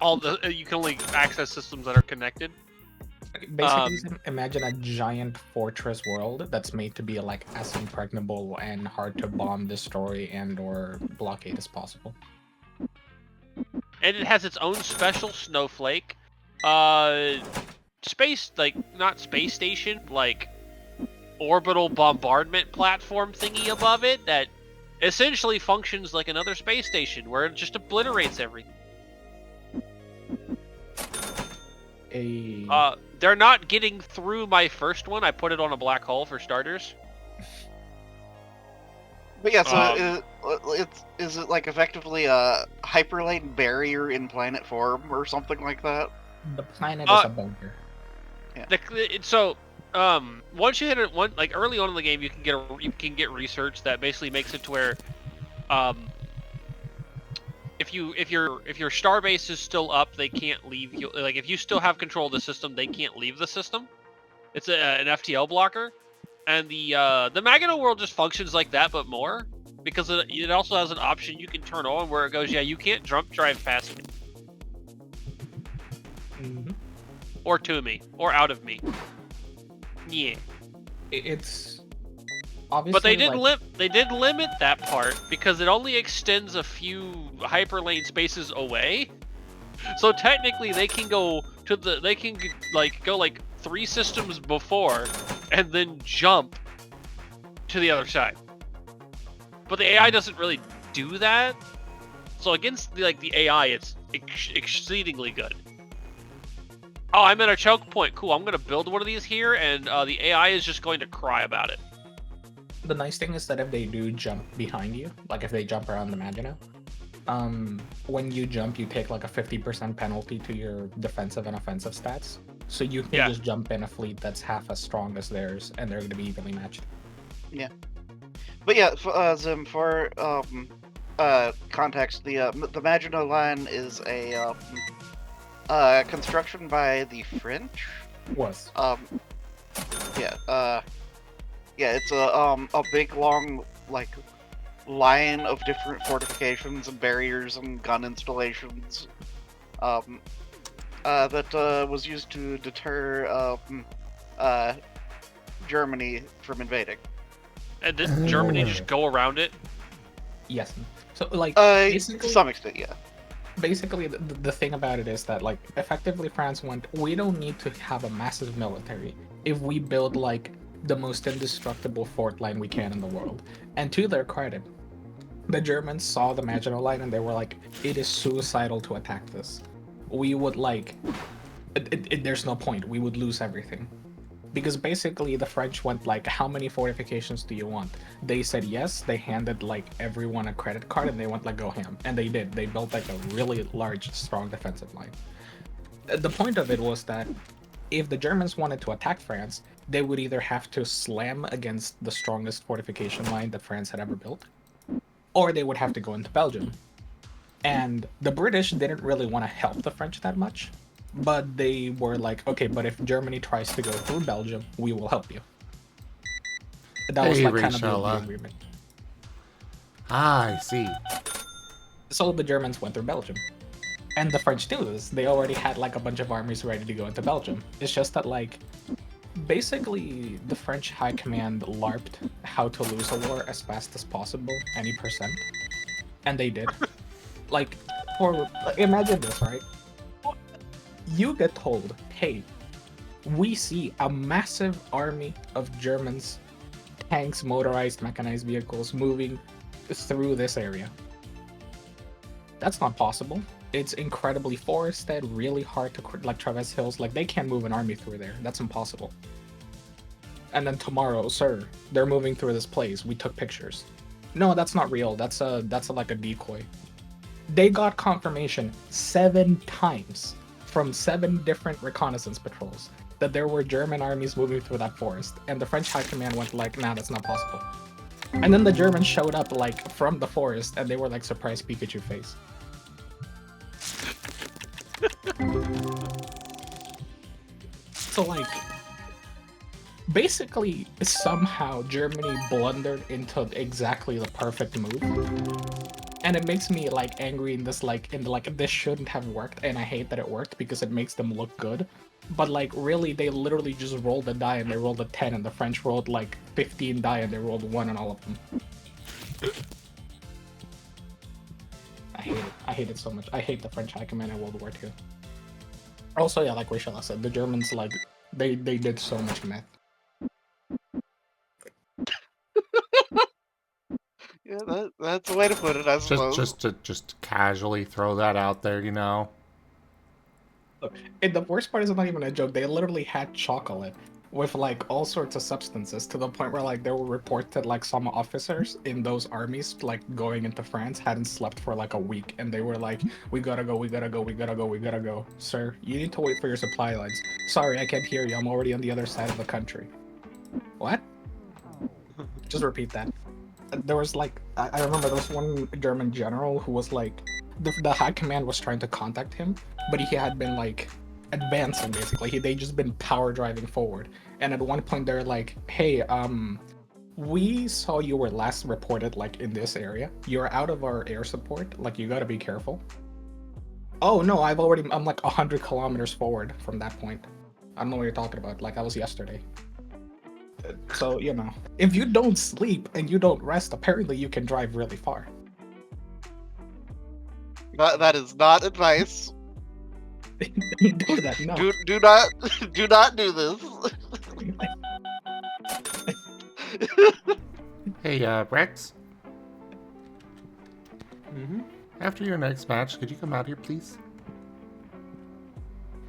you can only access systems that are connected. basically imagine a giant fortress world that's made to be like as impregnable and hard to bomb, destroy, and/or blockade as possible. And it has its own special snowflake, space, like not space station, like orbital bombardment platform thingy above it that essentially functions like another space station where it just obliterates everything. They're not getting through my first one. I put it on a black hole for starters. But yeah, so is it like effectively a hyperlane barrier in planet form or something like that? The planet is a bunker. So once you hit it, like early on in the game, you can get research that basically makes it to where if your starbase is still up, they can't leave you. Like if you still have control of the system, they can't leave the system. It's an FTL blocker, and the Magano world just functions like that, but more, because it also has an option you can turn on where it goes, yeah, you can't jump drive past me, or to me, or out of me. Yeah, It's obviously. but they did limit that part because it only extends a few hyperlane spaces away. So technically, they can go like 3 systems before, and then jump to the other side. But the AI doesn't really do that. So against the AI, it's exceedingly good. Oh, I'm at a choke point. Cool. I'm gonna build one of these here, and the AI is just going to cry about it. The nice thing is that if they do jump behind you, like if they jump around the Magano, when you jump, you take like a 50% penalty to your defensive and offensive stats. So you can just jump in a fleet that's half as strong as theirs, and they're going to be evenly matched. Yeah. But yeah, Zim, for context, the Maginot Line is a construction by the French. Was. It's a big long line of different fortifications and barriers and gun installations that was used to deter Germany from invading. And did Germany just go around it? Yes. So to some extent, yeah. Basically, the thing about it is that effectively France went, we don't need to have a massive military if we build the most indestructible fort line we can in the world. And to their credit, the Germans saw the Maginot Line and they were like, it is suicidal to attack this. We would there's no point. We would lose everything. Because basically the French went how many fortifications do you want? They said yes, they handed everyone a credit card and they went go ham. And they did. They built a really large, strong defensive line. The point of it was that if the Germans wanted to attack France, they would either have to slam against the strongest fortification line that France had ever built, or they would have to go into Belgium. And the British didn't really want to help the French that much, but they were okay, but if Germany tries to go through Belgium, we will help you. That was kind of the agreement. I see. So the Germans went through Belgium. And the French knew this. They already had a bunch of armies ready to go into Belgium. It's just that basically the French high command LARPed how to lose a war as fast as possible, any percent. And they did. Imagine this, right? You get told, hey, we see a massive army of Germans, tanks, motorized, mechanized vehicles moving through this area. That's not possible. It's incredibly forested, really hard to traverse hills. They can't move an army through there. That's impossible. And then tomorrow, sir, they're moving through this place. We took pictures. No, that's not real. That's like a decoy. They got confirmation 7 times from 7 different reconnaissance patrols that there were German armies moving through that forest, and the French High Command went like, nah, that's not possible. And then the Germans showed up like from the forest, and they were like surprised Pikachu face. So like, basically, somehow Germany blundered into exactly the perfect move, and it makes me like angry in this this shouldn't have worked, and I hate that it worked because it makes them look good. But like, really, they literally just rolled a die and they rolled a 10, and the French rolled like 15 die and they rolled 1 on all of them. I hate it. I hate it so much. I hate the French High Command in World War II. Also, yeah, like Rachel said, the Germans, like, they did so much meth. Yeah, that's the way to put it, I suppose. Just casually throw that out there, you know. And the worst part is not even a joke. They literally had chocolate with like all sorts of substances, to the point where like there were reports that like some officers in those armies like going into France hadn't slept for like a week, and they were like, we gotta go. Sir, you need to wait for your supply lines. Sorry, I can't hear you. I'm already on the other side of the country. What? Just repeat that. There was like, I remember there was one German general who was like, the High Command was trying to contact him, but he had been like advancing basically. They just been power driving forward, and at one point they're like, hey, we saw you were last reported like in this area. You're out of our air support, like you gotta be careful. Oh no, I'm like 100 kilometers forward from that point. I don't know what you're talking about, like that was yesterday. So, you know, if you don't sleep and you don't rest, apparently you can drive really far. That is not advice. Do that, no. Do not do this. Hey, Rex. Mm-hmm. After your next match, could you come out here, please?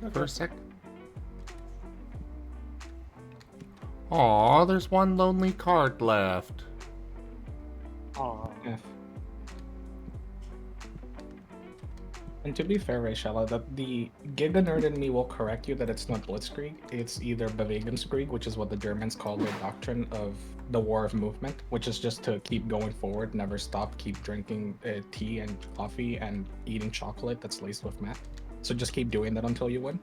Okay. For a sec. Aw, there's one lonely card left. Aw. Yeah. And to be fair, Rachella, that the Giga Nerd in me will correct you that it's not Blitzkrieg. It's either Bewegungskrieg, which is what the Germans call their doctrine of the war of movement, which is just to keep going forward, never stop, keep drinking tea and coffee and eating chocolate that's laced with meth. So just keep doing that until you win.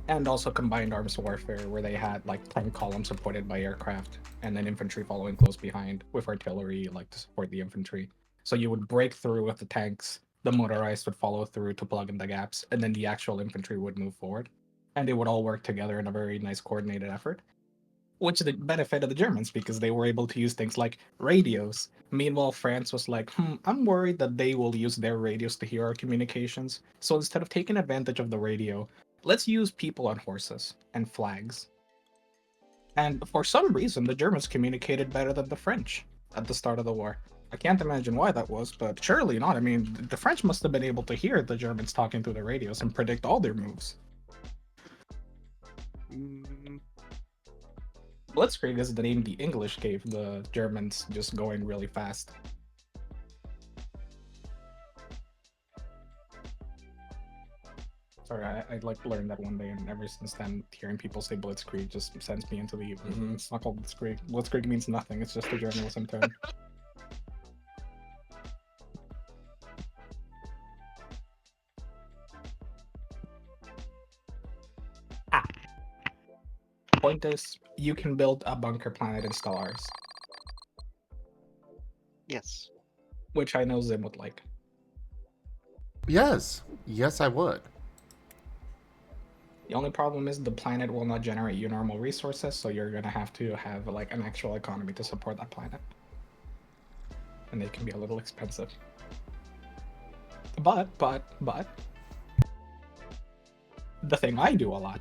And also combined arms warfare, where they had like 10 columns supported by aircraft and then infantry following close behind with artillery like to support the infantry. So you would break through with the tanks, the motorized would follow through to plug in the gaps, and then the actual infantry would move forward. And they would all work together in a very nice coordinated effort, which is the benefit of the Germans because they were able to use things like radios. Meanwhile, France was like, I'm worried that they will use their radios to hear our communications. So instead of taking advantage of the radio, let's use people on horses and flags. And for some reason, the Germans communicated better than the French at the start of the war. I can't imagine why that was, but surely not. I mean, the French must have been able to hear the Germans talking through the radios and predict all their moves. Blitzkrieg is the name the English gave the Germans, just going really fast. Sorry, I like learned that one day, and ever since then, hearing people say Blitzkrieg just sends me into the evil. It's not called Blitzkrieg. Blitzkrieg means nothing. It's just a journalism term. Point is, you can build a bunker planet in Stellaris. Yes. Which I know Zim would like. Yes, I would. The only problem is the planet will not generate you normal resources, so you're gonna have to have like an actual economy to support that planet. And they can be a little expensive. But the thing I do a lot,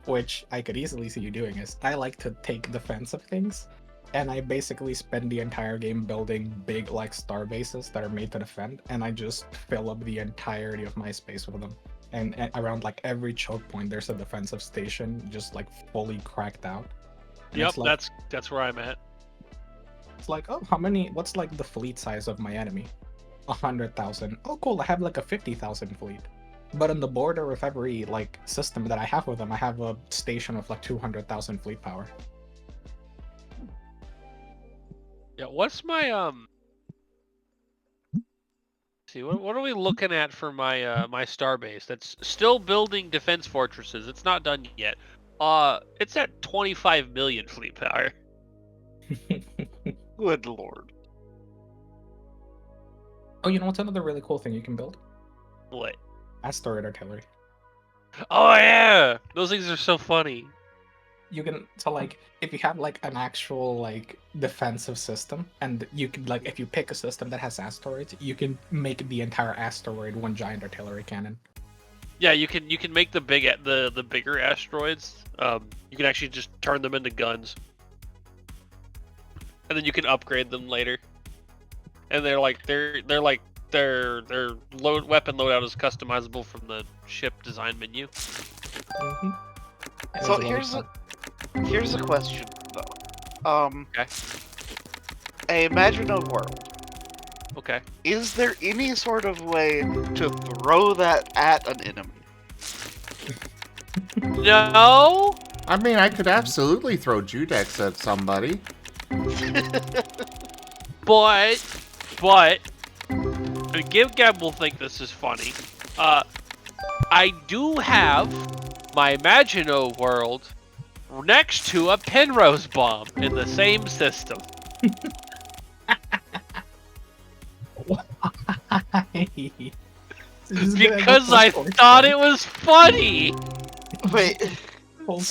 which I could easily see you doing, is I like to take defensive things, and I basically spend the entire game building big like star bases that are made to defend, and I just fill up the entirety of my space with them. And around like every choke point, there's a defensive station just like fully cracked out. Yep, It's like, that's where I'm at. it's like, oh, what's like the fleet size of my enemy? 100,000. Oh, cool, I have like a 50,000 fleet. But on the border of every like system that I have with them, I have a station of like 200,000 fleet power. Yeah, what's my see, what are we looking at for my my star base? That's still building defense fortresses. It's not done yet. It's at 25 million fleet power. Good lord. Oh, you know what's another really cool thing you can build? What? Asteroid artillery. Oh yeah, those things are so funny. You can, so like, if you have like an actual like defensive system, and you can like, if you pick a system that has asteroids, you can make the entire asteroid one giant artillery cannon. Yeah, you can make the bigger asteroids. You can actually just turn them into guns, and then you can upgrade them later. And their weapon loadout is customizable from the ship design menu. Mm-hmm. So here's a question though. Okay. Imagine a world. Okay. Is there any sort of way to throw that at an enemy? No. I mean, I could absolutely throw Judex at somebody. But Gab will think this is funny. I do have my Imagino world next to a Penrose bomb in the same system. Because I thought it was funny. Wait.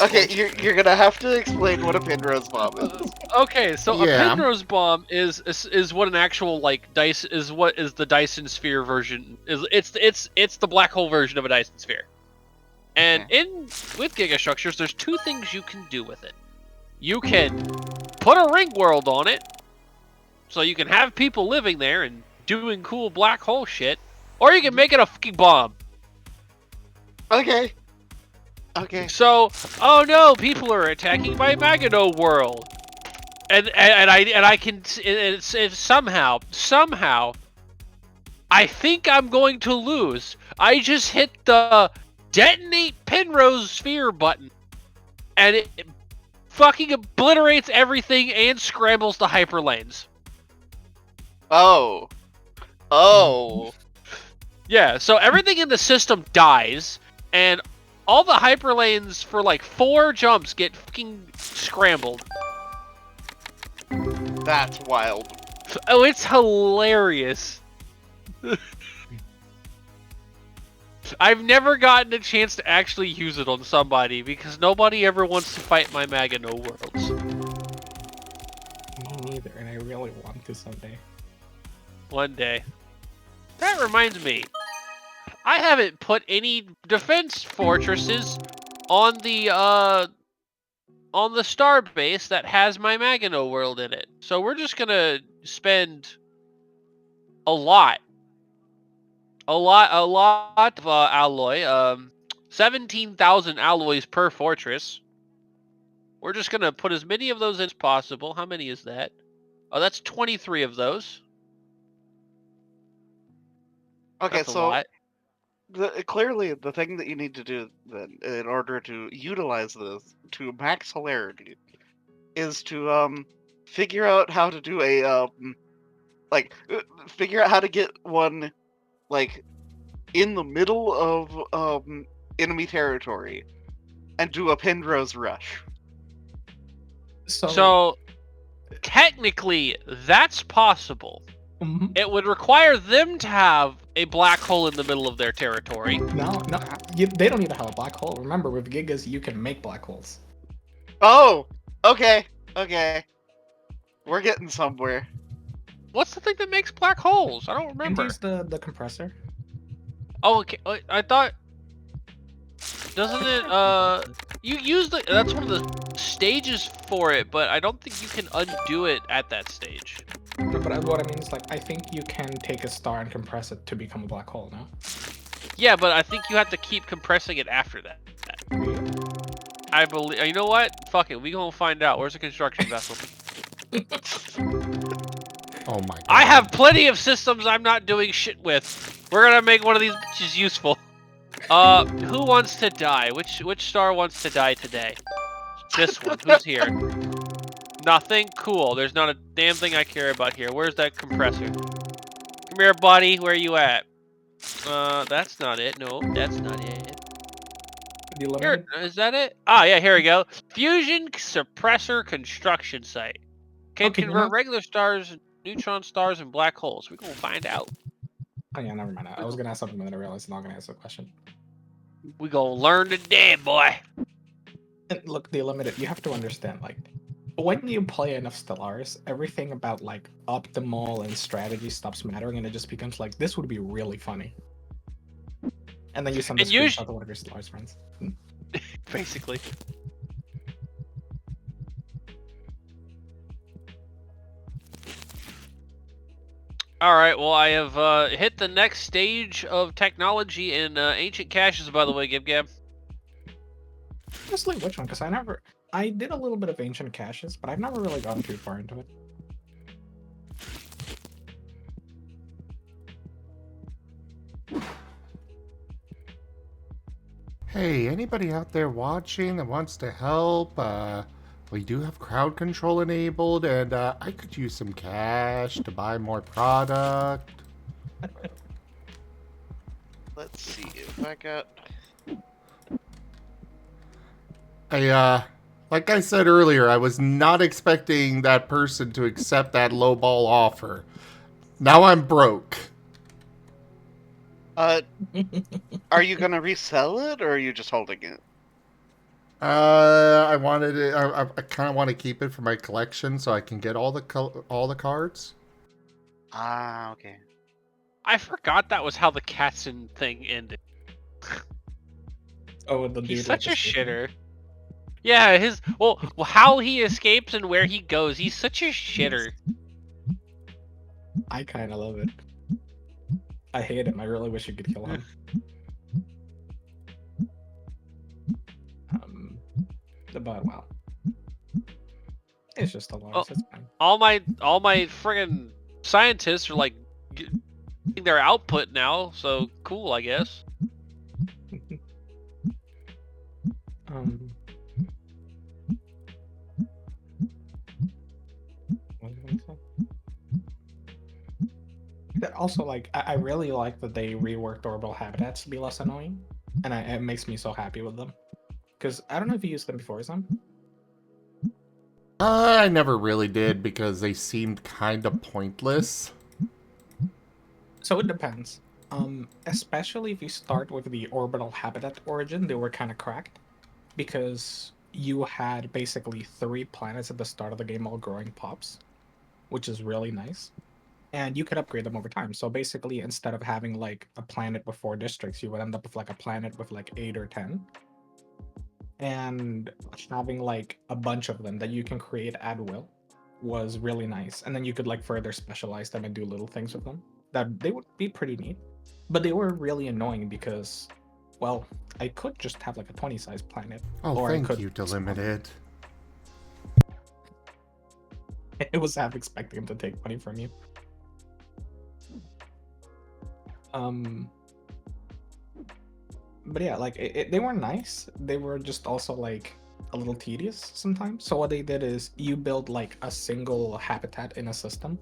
Okay, you're gonna have to explain what a Penrose bomb is. Okay, so Yeah. a Penrose bomb is what an actual like dice is. What is the Dyson sphere version? It's the black hole version of a Dyson sphere. And with gigastructures, there's two things you can do with it. You can put a ring world on it, so you can have people living there and doing cool black hole shit, or you can make it a fucking bomb. Okay. Okay. So, oh no, people are attacking my Magano world, and I can it's somehow I think I'm going to lose. I just hit the detonate Penrose sphere button, and it fucking obliterates everything and scrambles the hyperlanes. Oh. Oh. Yeah, so everything in the system dies, and all the hyperlanes for like 4 jumps get fucking scrambled. That's wild. Oh, it's hilarious. I've never gotten a chance to actually use it on somebody because nobody ever wants to fight my Magano worlds. Me neither, and I really want to someday. One day. That reminds me. I haven't put any defense fortresses on the star base that has my Magano world in it. So we're just gonna spend a lot of alloy. 17,000 alloys per fortress. We're just gonna put as many of those in as possible. How many is that? Oh, that's 23 of those. Okay, That's a so lot. clearly the thing that you need to do then in order to utilize this to max hilarity is to figure out how to do a figure out how to get one like in the middle of enemy territory and do a Penrose rush. So technically that's possible. Mhm. It would require them to have a black hole in the middle of their territory. No, they don't even have a black hole. Remember, with Gigas, you can make black holes. Oh, okay. We're getting somewhere. What's the thing that makes black holes? I don't remember. And use the compressor. Oh, okay. I thought. Doesn't it? You use that's one of the stages for it, but I don't think you can undo it at that stage. No, but what I mean is, like, I think you can take a star and compress it to become a black hole, no? Yeah, but I think you have to keep compressing it after that. I believe. You know what? Fuck it. We gonna find out. Where's the construction vessel? Oh my god. I have plenty of systems I'm not doing shit with. We're gonna make one of these bitches useful. Who wants to die? Which star wants to die today? This one. Who's here? Nothing? Cool. There's not a damn thing I care about here. Where's that compressor? Come here, buddy. Where you at? That's not it. No, that's not it. Here, is that it? Ah, yeah, here we go. Fusion suppressor construction site. Can Okay, convert regular stars, neutron stars, and black holes. We're gonna find out. Oh yeah, never mind. I was gonna ask something, but then I realized I'm not gonna ask a question. We gonna learn today, boy. And look, the limited. You have to understand, like, when you play enough Stellaris, everything about like optimal and strategy stops mattering, and it just becomes like this would be really funny. And then you send the And screenshot to one of your Stellaris friends. Basically. Alright, well, I have hit the next stage of technology in ancient caches, by the way, Gib. Honestly, which one? Because I did a little bit of ancient caches, but I've never really gone too far into it. Hey, anybody out there watching that wants to help? We do have crowd control enabled, and I could use some cash to buy more product. Let's see if I got. Like I said earlier, I was not expecting that person to accept that lowball offer. Now I'm broke. Are you gonna resell it, or are you just holding it? I wanted it. I kind of want to keep it for my collection so I can get all the cards. Ah, okay. I forgot that was how the Katzen thing ended. Oh, the dude. He's such a shitter. Yeah, how he escapes and where he goes. He's such a shitter. I kind of love it. I hate him. I really wish you could kill him. But well, it's just a lot. It's fine. All my friggin' scientists are like getting their output now, so cool, I guess. Also, like, I really like that they reworked orbital habitats to be less annoying, and it makes me so happy with them. Because I don't know if you used them before, Sam. I never really did because they seemed kind of pointless. So it depends. Especially if you start with the orbital habitat origin, they were kind of cracked because you had basically 3 planets at the start of the game all growing pops, which is really nice. And you could upgrade them over time. So basically, instead of having like a planet with 4 districts, you would end up with like a planet with like 8 or 10. And having like a bunch of them that you can create at will was really nice. And then you could like further specialize them and do little things with them that they would be pretty neat. But they were really annoying because, well, I could just have like a 20 size planet. Oh, or thank I could you, Delimited. It was half expecting him to take money from you. But yeah, like they were nice. They were just also like a little tedious sometimes. So what they did is you build like a single habitat in a system,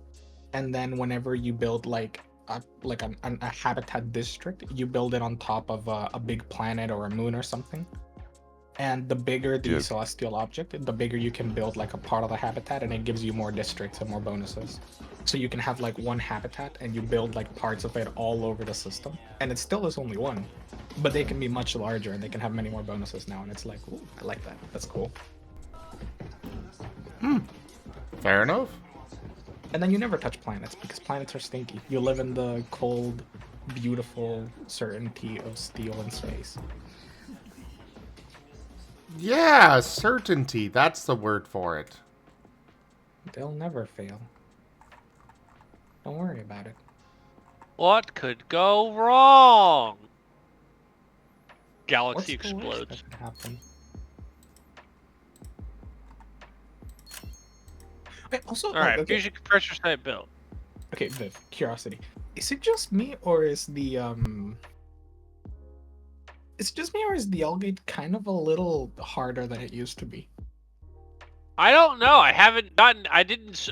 and then whenever you build like a habitat district, you build it on top of a big planet or a moon or something. And the bigger the celestial object, the bigger you can build like a part of the habitat, and it gives you more districts and more bonuses. So you can have like one habitat and you build like parts of it all over the system. And it still is only one, but they can be much larger and they can have many more bonuses now. And it's like, ooh, I like that. That's cool. Fair enough. And then you never touch planets because planets are stinky. You live in the cold, beautiful certainty of steel and space. Yeah, certainty. That's the word for it. They'll never fail. Don't worry about it. What could go wrong? Galaxy What's the worst explodes. that could happen? Okay, also, All right, okay. fusion compressor site built. Okay, Viv, curiosity. Is it just me, or is the Is it just me, or is the L-gate kind of a little harder than it used to be? I don't know. I haven't gotten. I didn't.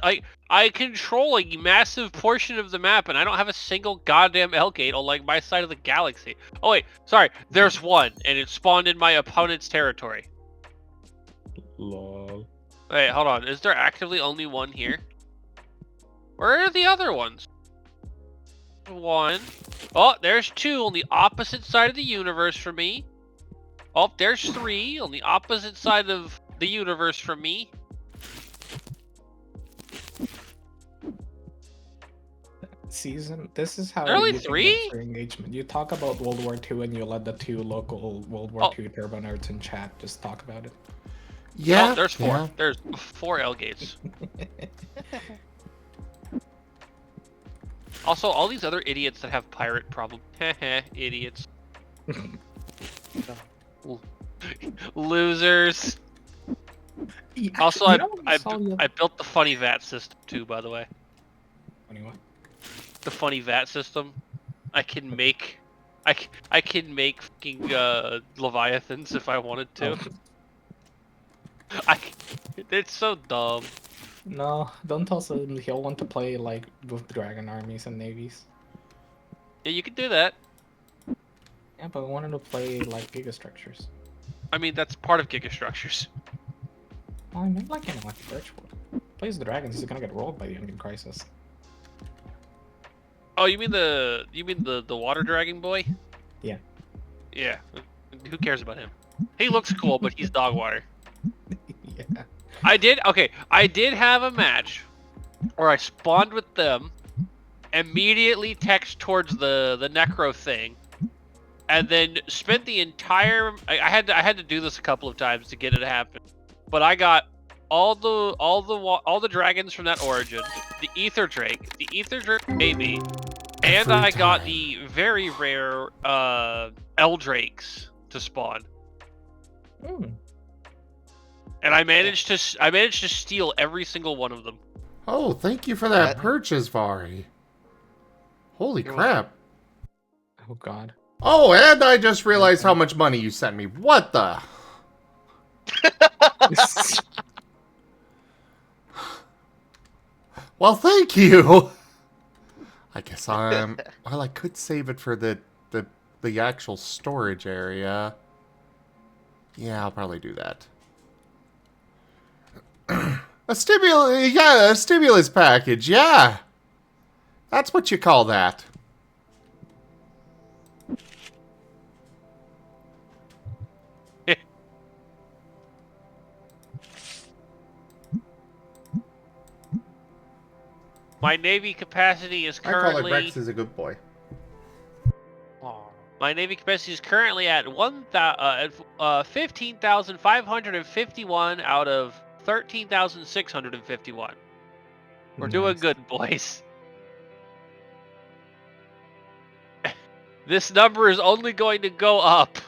I control a massive portion of the map, and I don't have a single goddamn L gate on like my side of the galaxy. Oh wait, sorry. There's one, and it spawned in my opponent's territory. Lol. Wait, hold on. Is there actively only one here? Where are the other ones? One. Oh, there's two on the opposite side of the universe from me. Oh, there's three on the opposite side of the universe from me. Season. This is how Only you can three? get your engagement. You talk about World War II, and you let the two local World War II turbo nerds in chat just talk about it. Yeah. Oh, there's four. Yeah. There's 4 L gates. Also, all these other idiots that have pirate problems. Idiots. Losers. Yeah, Also, you know what I saw the other- I built the funny VAT system too, by the way. Anyway. The funny VAT system. I can make fucking Leviathans if I wanted to. Oh. It's so dumb. No, don't tell him he'll want to play like with dragon armies and navies. Yeah, you can do that. Yeah, but I wanted to play like gigastructures. I mean, that's part of gigastructures. Oh, I mean, like virtual. Plays the dragons, he's gonna get rolled by the Onion Crisis. Oh, you mean the water dragon boy? Yeah. Yeah. Who cares about him? He looks cool, but he's dog water. Yeah. I did have a match where I spawned with them, immediately text towards the necro thing, and then spent the entire. I had to do this a couple of times to get it to happen, but I got all the dragons from that origin, the ether drake baby, and I got the very rare L drakes to spawn. Hmm. And I managed to steal every single one of them. Oh, thank you for that purchase, Vari. Holy crap. Oh god. Oh, and I just realized how much money you sent me. What the? Well, thank you. I guess well, I could save it for the actual storage area. Yeah, I'll probably do that. A stimulus package, yeah. That's what you call that. My Navy capacity is I call it currently. Rex is a good boy. My Navy capacity is currently at 15,551 out of 13,651. We're doing good, boys. This number is only going to go up.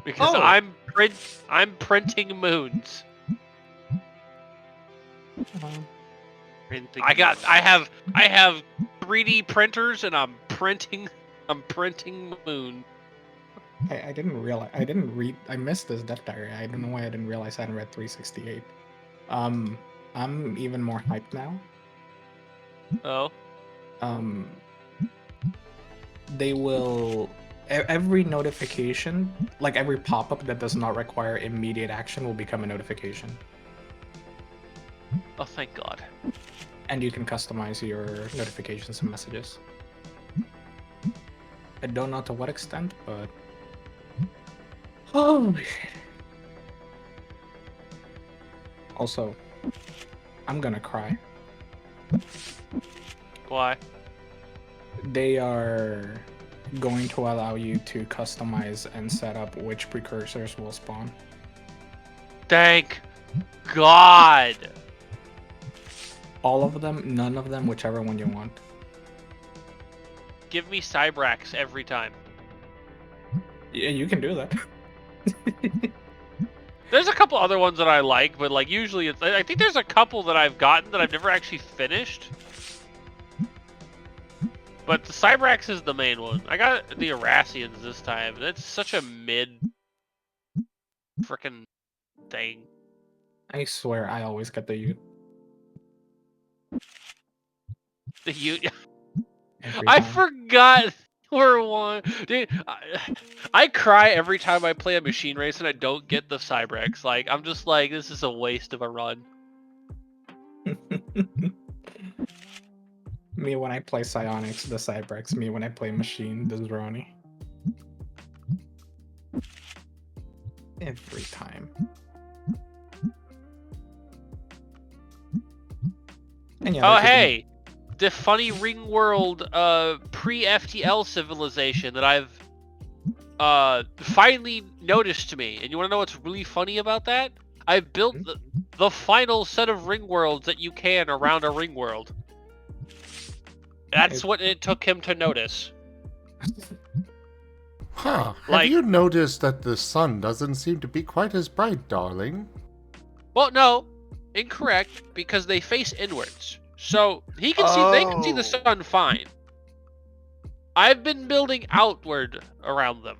Because I'm printing moons. I have 3D printers and I'm printing moon. I didn't realize. I missed this death diary. I don't know why I didn't realize I hadn't read 368. I'm even more hyped now. Oh. They will. Every notification, like every pop-up that does not require immediate action, will become a notification. Oh, thank God. And you can customize your notifications and messages. I don't know to what extent, but... Holy shit. Also, I'm gonna cry. Why? They are going to allow you to customize and set up which precursors will spawn. Thank God. All of them, none of them, whichever one you want. Give me Cybrax every time. Yeah, you can do that. There's a couple other ones that I like, but like usually it's. I think there's a couple that I've gotten that I've never actually finished. But the Cybrax is the main one. I got the Erasians this time. That's such a mid frickin' thing. I swear, I always get the Ute. The Ute. Every I time. forgot we're one. Dude, I cry every time I play a machine race and I don't get the Cybrax. Like, I'm just like, this is a waste of a run. Me when I play Psionics, the Cybrax. Me when I play Machine, the Zeroni. Every time. And yeah, Oh, there's just hey! The funny Ring World pre-FTL civilization that I've finally noticed to me. And you want to know what's really funny about that? I built the final set of Ring Worlds that you can around a Ring World. That's what it took him to notice. Huh. Like- Have you noticed that the sun doesn't seem to be quite as bright, darling? Well, no, incorrect, because they face inwards. So they can see the sun fine. I've been building outward around them.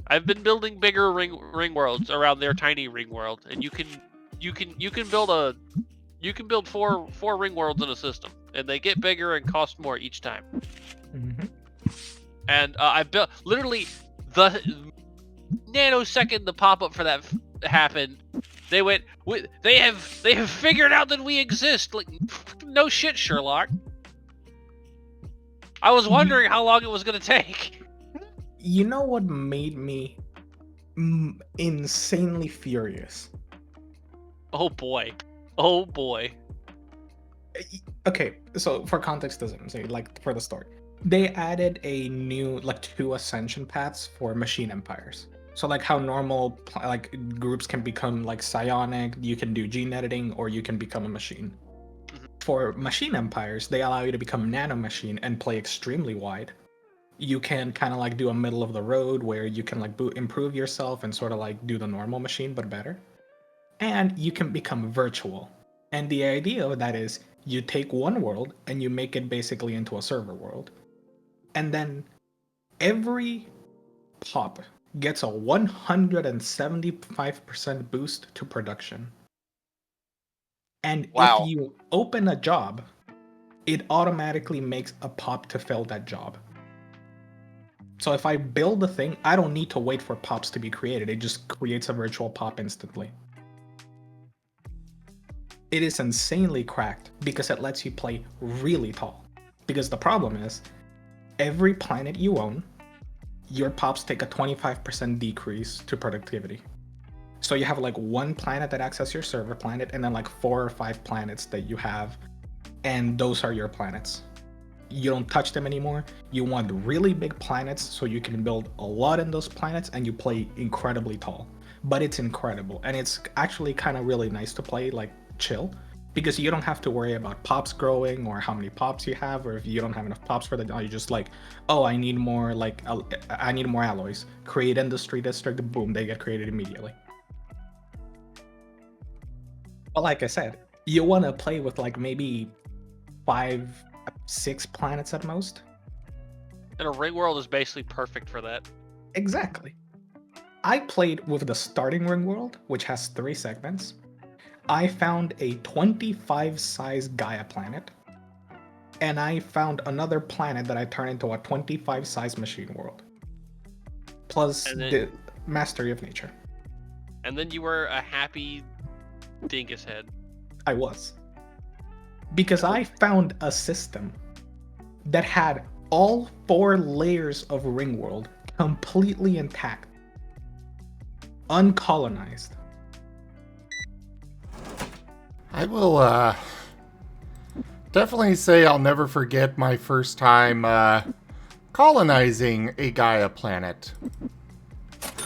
I've been building bigger ring worlds around their tiny ring world, and you can build four ring worlds in a system, and they get bigger and cost more each time. Mhm. And I built literally the nanosecond the pop-up for that happened. They went. They have figured out that we exist. Like, no shit, Sherlock. I was wondering how long it was gonna take. You know what made me insanely furious? Oh boy. Oh boy. Okay, so for context, doesn't say like for the story, they added a new like 2 ascension paths for machine empires. So like how normal like groups can become like psionic, you can do gene editing, or you can become a machine. For machine empires, they allow you to become nano machine and play extremely wide. You can kind of like do a middle of the road where you can like improve yourself and sort of like do the normal machine but better. And you can become virtual. And the idea of that is you take one world and you make it basically into a server world. And then every pop gets a 175% boost to production. And Wow. if you open a job, it automatically makes a pop to fill that job. So if I build a thing, I don't need to wait for pops to be created. It just creates a virtual pop instantly. It is insanely cracked because it lets you play really tall. Because the problem is, every planet you own, your pops take a 25% decrease to productivity. So you have like one planet that acts as your server planet, and then like 4 or 5 planets that you have, and those are your planets. You don't touch them anymore. You want really big planets so you can build a lot in those planets, and you play incredibly tall. But it's incredible, and it's actually kind of really nice to play like chill, because you don't have to worry about pops growing or how many pops you have, or if you don't have enough pops for the you just like, oh, I need more like I need more alloys. Create industry district, boom, they get created immediately. But like I said, you want to play with like maybe 5, 6 planets at most. And a ring world is basically perfect for that. Exactly. I played with the starting ring world, which has 3 segments. I found a 25 size Gaia planet, and I found another planet that I turned into a 25 size machine world, plus the mastery of nature. And then you were a happy dingus head. I was. Because I found a system that had all 4 layers of Ringworld completely intact, uncolonized. I will definitely say I'll never forget my first time colonizing a Gaia planet.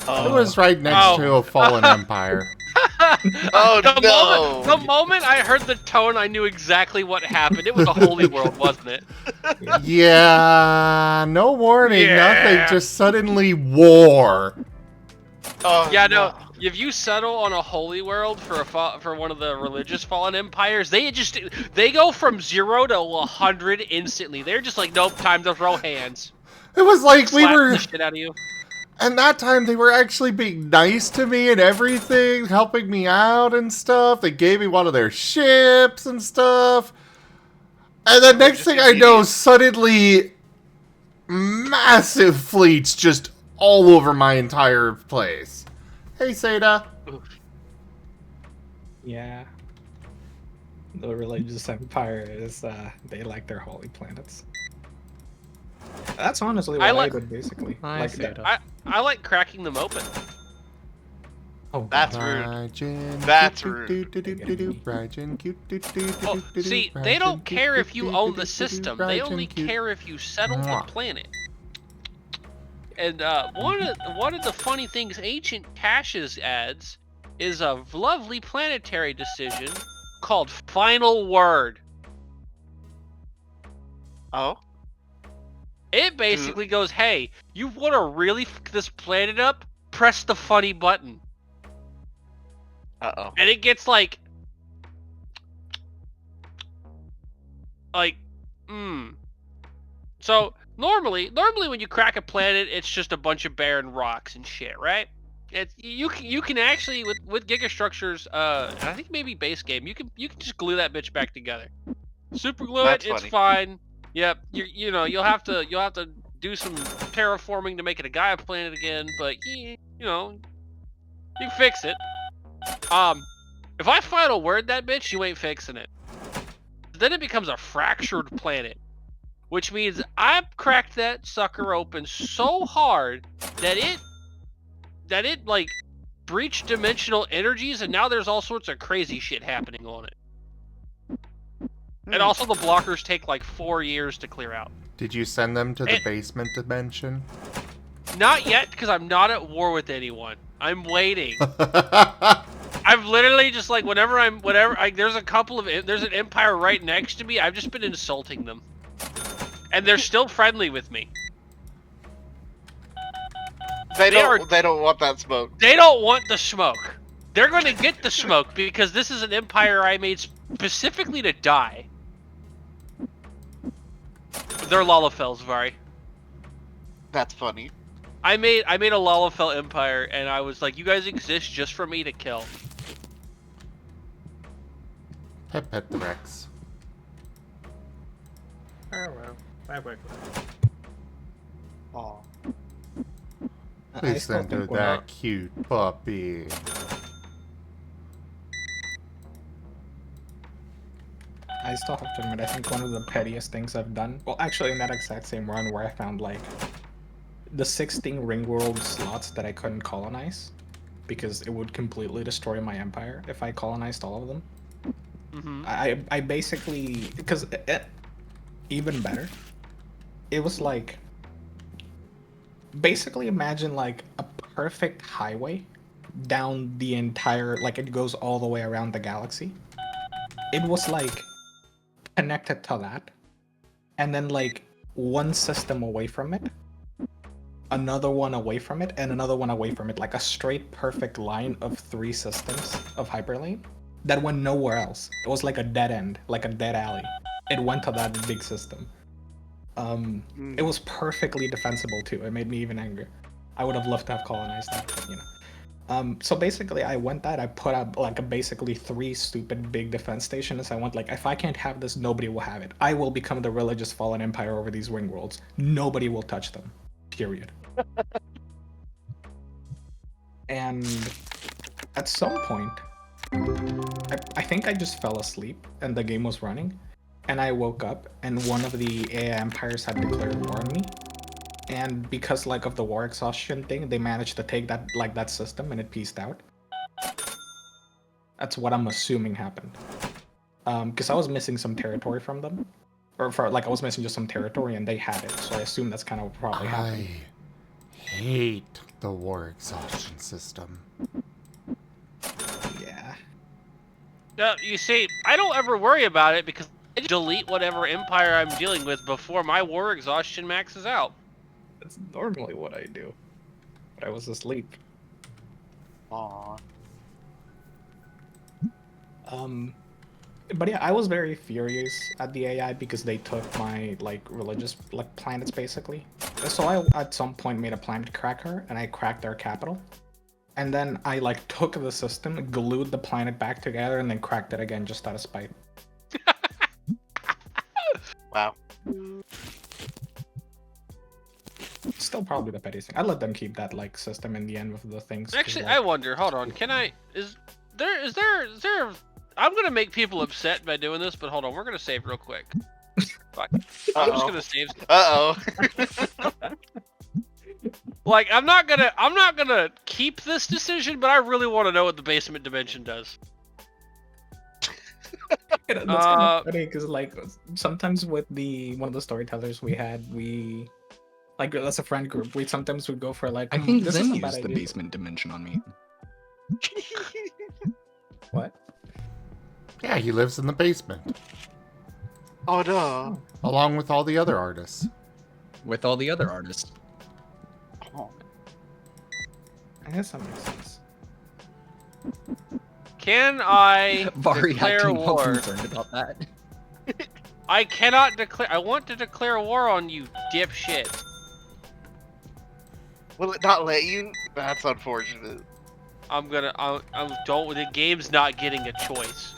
It was right next to a fallen empire. Oh no! The moment I heard the tone, I knew exactly what happened. It was a holy world, wasn't it? Yeah, no warning, nothing, just suddenly war. Oh, Yeah, no. if you settle on a holy world for one of the religious fallen empires, they go from 0 to 100 instantly. They're just like, nope, time to throw hands. It was like we Slap were. the shit out of you. And that time they were actually being nice to me and everything, helping me out and stuff. They gave me one of their ships and stuff. And the next thing I know, suddenly massive fleets just all over my entire place. Hey, Seda. Yeah. The religious empire is, they like their holy planets. That's honestly what I did, basically. I see that. I like cracking them open. Oh, That's God. rude. That's rude. Oh, see, they don't care if you own the system. They only care if you settle the planet. And one of the funny things Ancient Caches adds is a lovely planetary decision called Final Word. Oh? It basically goes, hey, you want to really fuck this planet up? Press the funny button. Uh-oh. And it gets like, So normally when you crack a planet, it's just a bunch of barren rocks and shit, right? You can actually with gigastructures, and I think maybe base game, you can just glue that bitch back together. Super glue it, it's fine. Yep, you'll have to do some terraforming to make it a Gaia planet again, but you can fix it. If I final word that bitch, you ain't fixing it. Then it becomes a fractured planet, which means I've cracked that sucker open so hard that it like breached dimensional energies, and now there's all sorts of crazy shit happening on it. And also the blockers take like 4 years to clear out. Did you send them to the basement dimension? Not yet, because I'm not at war with anyone. I'm waiting. I've literally just like there's an empire right next to me. I've just been insulting them, and they're still friendly with me. They don't want that smoke. They don't want the smoke. They're going to get the smoke because this is an empire I made specifically to die. They're Lalafels, Vari. That's funny. I made a Lalafel empire, and I was like, you guys exist just for me to kill. Pet the Rex. Oh well, that worked well. Aw. Please send her that cute puppy. I still have to admit, I think one of the pettiest things I've done, well, actually in that exact same run where I found like the 16 ring world slots that I couldn't colonize because it would completely destroy my empire if I colonized all of them. I basically, because even better, it was like, basically imagine like a perfect highway down the entire, like it goes all the way around the galaxy. It was like connected to that, and then like one system away from it, another one away from it, and another one away from it, like a straight perfect line of 3 systems of hyperlane that went nowhere else. It was like a dead end, like a dead alley. It went to that big system. It was perfectly defensible too. It made me even angrier. I would have loved to have colonized that, but, you know. So basically I put up like basically 3 stupid big defense stations. I went like, if I can't have this, nobody will have it. I will become the religious fallen empire over these ring worlds. Nobody will touch them. Period. And at some point, I think I just fell asleep and the game was running. And I woke up and one of the AI empires had declared war on me. And because like of the war exhaustion thing, they managed to take that system and it pieced out. That's what I'm assuming happened. Because I was missing some territory from them. Or I was missing just some territory and they had it. So I assume that's kind of what probably happened. I hate the war exhaustion system. Yeah. You see, I don't ever worry about it because I delete whatever empire I'm dealing with before my war exhaustion maxes out. That's normally what I do. But I was asleep. Aw. But yeah, I was very furious at the AI because they took my like religious like planets basically. So I at some point made a planet cracker and I cracked their capital. And then I like took the system, glued the planet back together, and then cracked it again just out of spite. Wow. Still probably the pettiest thing. I let them keep that like system in the end with the things. 'cause, Actually, like, I wonder. Hold on. Can I? Is there? I'm gonna make people upset by doing this, but hold on. We're gonna save real quick. Fuck. I'm just gonna save. Uh-oh. Like, I'm not gonna keep this decision, but I really want to know what the basement dimension does. That's kind of funny because like sometimes with one of the storytellers we had, we like that's a friend group. We sometimes would go for like I think this Zim is a bad used the idea." basement dimension on me. What? Yeah, he lives in the basement, Oh no. along with all the other artists. With all the other artists. Oh. I guess that makes sense. Can I Vari declare acting all war? concerned about that. I cannot declare. I want to declare war on you, dipshit. Will it not let you? That's unfortunate. I'm don't. The game's not getting a choice.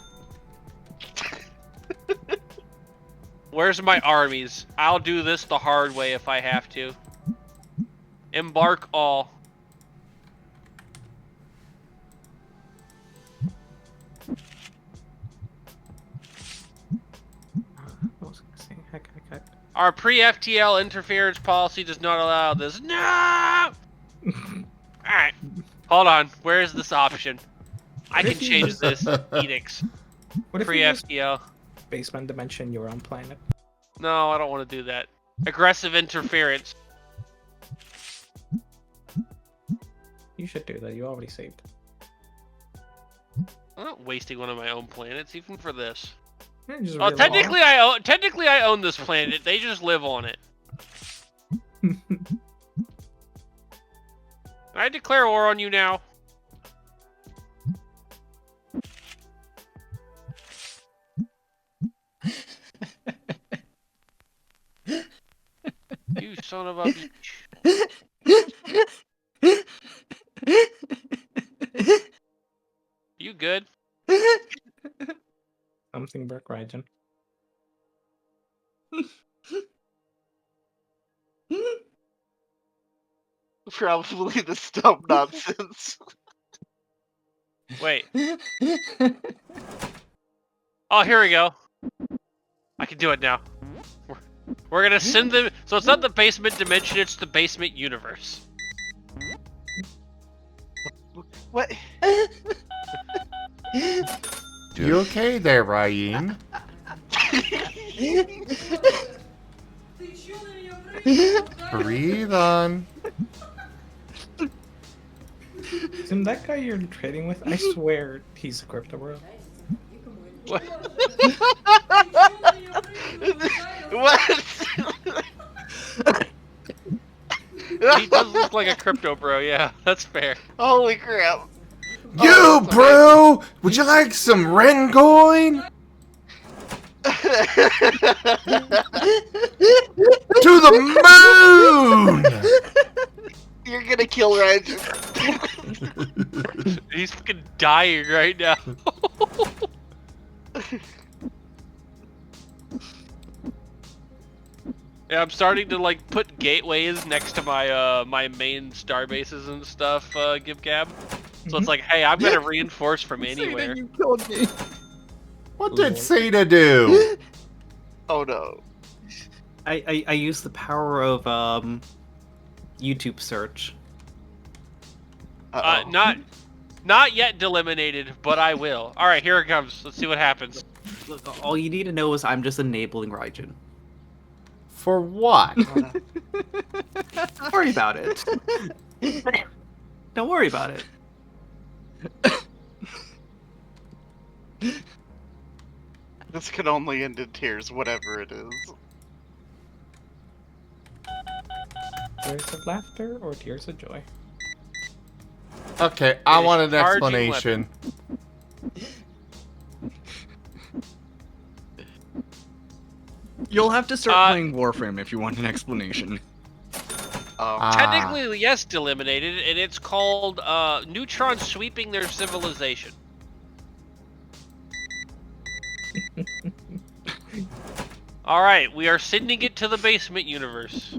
Where's my armies? I'll do this the hard way if I have to. Embark all. What was I gonna say? Heck. Our pre-FTL interference policy does not allow this. No! Alright. Hold on. Where is this option? I can change this edicts. What if you just Pre-FTL. basement dimension your own planet? No, I don't want to do that. Aggressive interference. You should do that. You already saved. I'm not wasting one of my own planets, even for this. Yeah, just Oh, really technically I own this planet. They just live on it. I declare war on you now. You son of a bitch. You good? Something broke, Raijin. Probably the stump nonsense. Wait. Oh, here we go. I can do it now. We're gonna send them. So it's not the basement dimension; it's the basement universe. What? You okay there, Ryan? Breathe on. Isn't that guy you're trading with? I swear he's a crypto bro. What? What? He does look like a crypto bro. Yeah, that's fair. Holy crap. You, bro! Would you like some Rencoin? To the moon! You're gonna kill Reg. He's fucking dying right now. Yeah, I'm starting to like put gateways next to my my main star bases and stuff, Give Gab. So it's like, hey, I'm gonna reinforce from anywhere. You killed me. What did Seda do? Oh no. I use the power of YouTube search. Uh-oh. Not yet delimited, but I will. All right, here it comes. Let's see what happens. Look, all you need to know is I'm just enabling Raijin. For what? Don't worry about it. Don't worry about it. This could only end in tears, whatever it is. Tears of laughter or tears of joy? Okay, I is want an charging explanation. You'll have to start Uh, playing Warframe if you want an explanation. Technically, yes, delimited, and it's called neutrons sweeping their civilization. All right, we are sending it to the basement universe.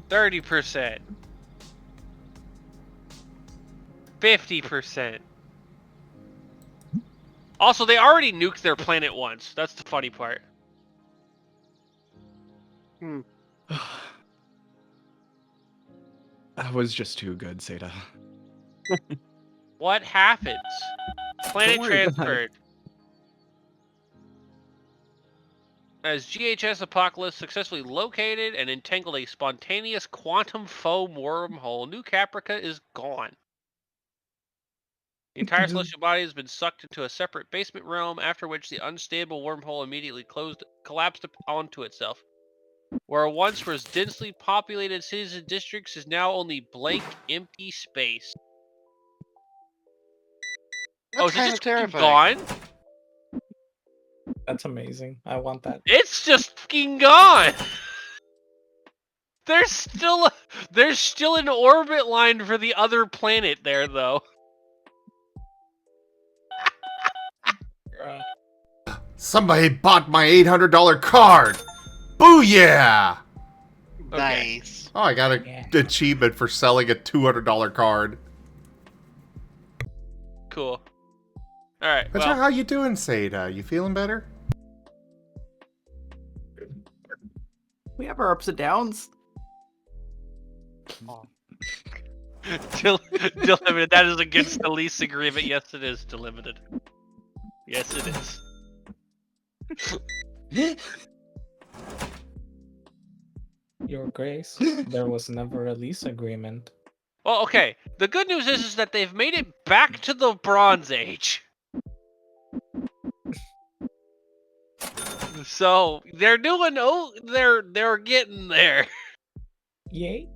30%. 50%. Also, they already nuked their planet once. That's the funny part. That was just too good, Seda. What happens? Planet worry about it. transferred. As GHS Apocalypse successfully located and entangled a spontaneous quantum foam wormhole, New Caprica is gone. The entire celestial body has been sucked into a separate basement realm, after which the unstable wormhole immediately collapsed onto itself. Where once was densely populated cities and districts is now only blank, empty space. That's Is it kind just of terrifying. gone? That's amazing. I want that. It's just fucking gone. There's still an orbit line for the other planet there, though. Somebody bought my $800 card! Booyah! Okay. Nice. Oh, I got an achievement for selling a $200 card. Cool. All right. But Well, how you doing, Seda? You feeling better? We have our ups and downs. delimited. That is against the lease agreement. Yes, it is delimited. Yes, it is. Your Grace, there was never a lease agreement. Well, okay. The good news is that they've made it back to the Bronze Age. So they're doing. They're getting there. Yay.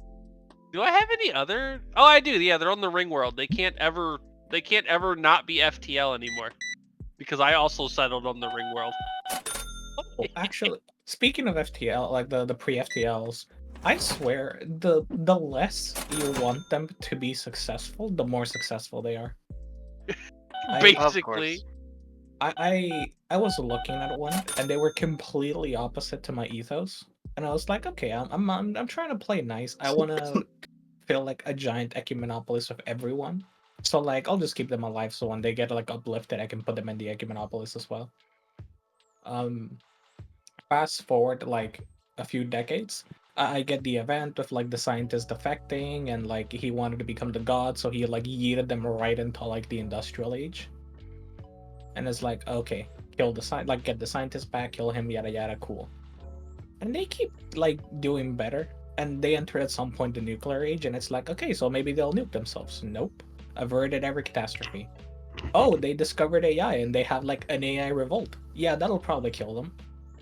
Do I have any other? Oh, I do. Yeah, they're on the Ring World. They can't ever not be FTL anymore, because I also settled on the Ring World. Oh, actually, speaking of FTL, like the pre-FTLs, I swear the less you want them to be successful, the more successful they are. Basically. I was looking at one, and they were completely opposite to my ethos. And I was like, okay, I'm trying to play nice. I want to feel like a giant ecumenopolis of everyone. So like, I'll just keep them alive. So when they get like uplifted, I can put them in the ecumenopolis as well. Fast forward like a few decades, I get the event with like the scientist defecting, and like he wanted to become the god, so he like yeeted them right into like the industrial age. And it's like, okay, kill the get the scientist back, kill him, yada yada, cool. And they keep like doing better, and they enter at some point the nuclear age, and it's like, okay, so maybe they'll nuke themselves. Nope. Averted every catastrophe. Oh, they discovered AI and they have like an AI revolt. Yeah, that'll probably kill them.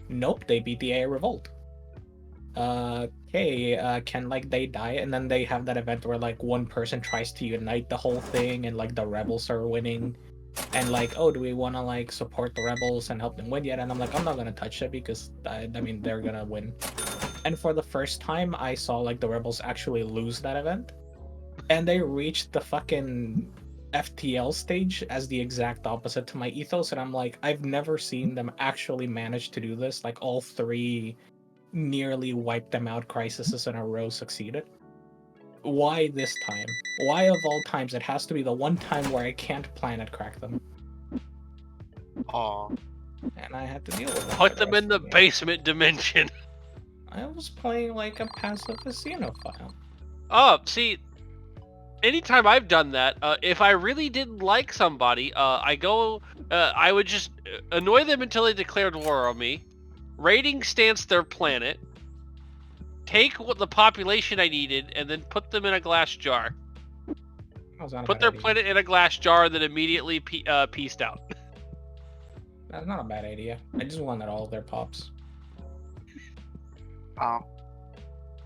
Nope, they beat the AI revolt. Can like they die, and then they have that event where like one person tries to unite the whole thing, and like the rebels are winning. And like, oh, do we want to like support the rebels and help them win yet? And I'm like, I'm not gonna touch it because I mean they're gonna win. And for the first time, I saw like the rebels actually lose that event, and they reached the fucking FTL stage as the exact opposite to my ethos. And I'm like, I've never seen them actually manage to do this. Like all three nearly wiped them out crises in a row succeeded. Why this time? Why of all times it has to be the one time where I can't planet crack them? Aw. And I had to deal with that. Put them in the basement dimension. I was playing like a passive xenophile. Oh, see, anytime I've done that, if I really didn't like somebody, I would just annoy them until they declared war on me, raiding stance their planet, take what the population I needed, and then put them in a glass jar. Put their planet in a glass jar, and then immediately pieced out. That's not a bad idea. I just wanted all of their pops. Oh.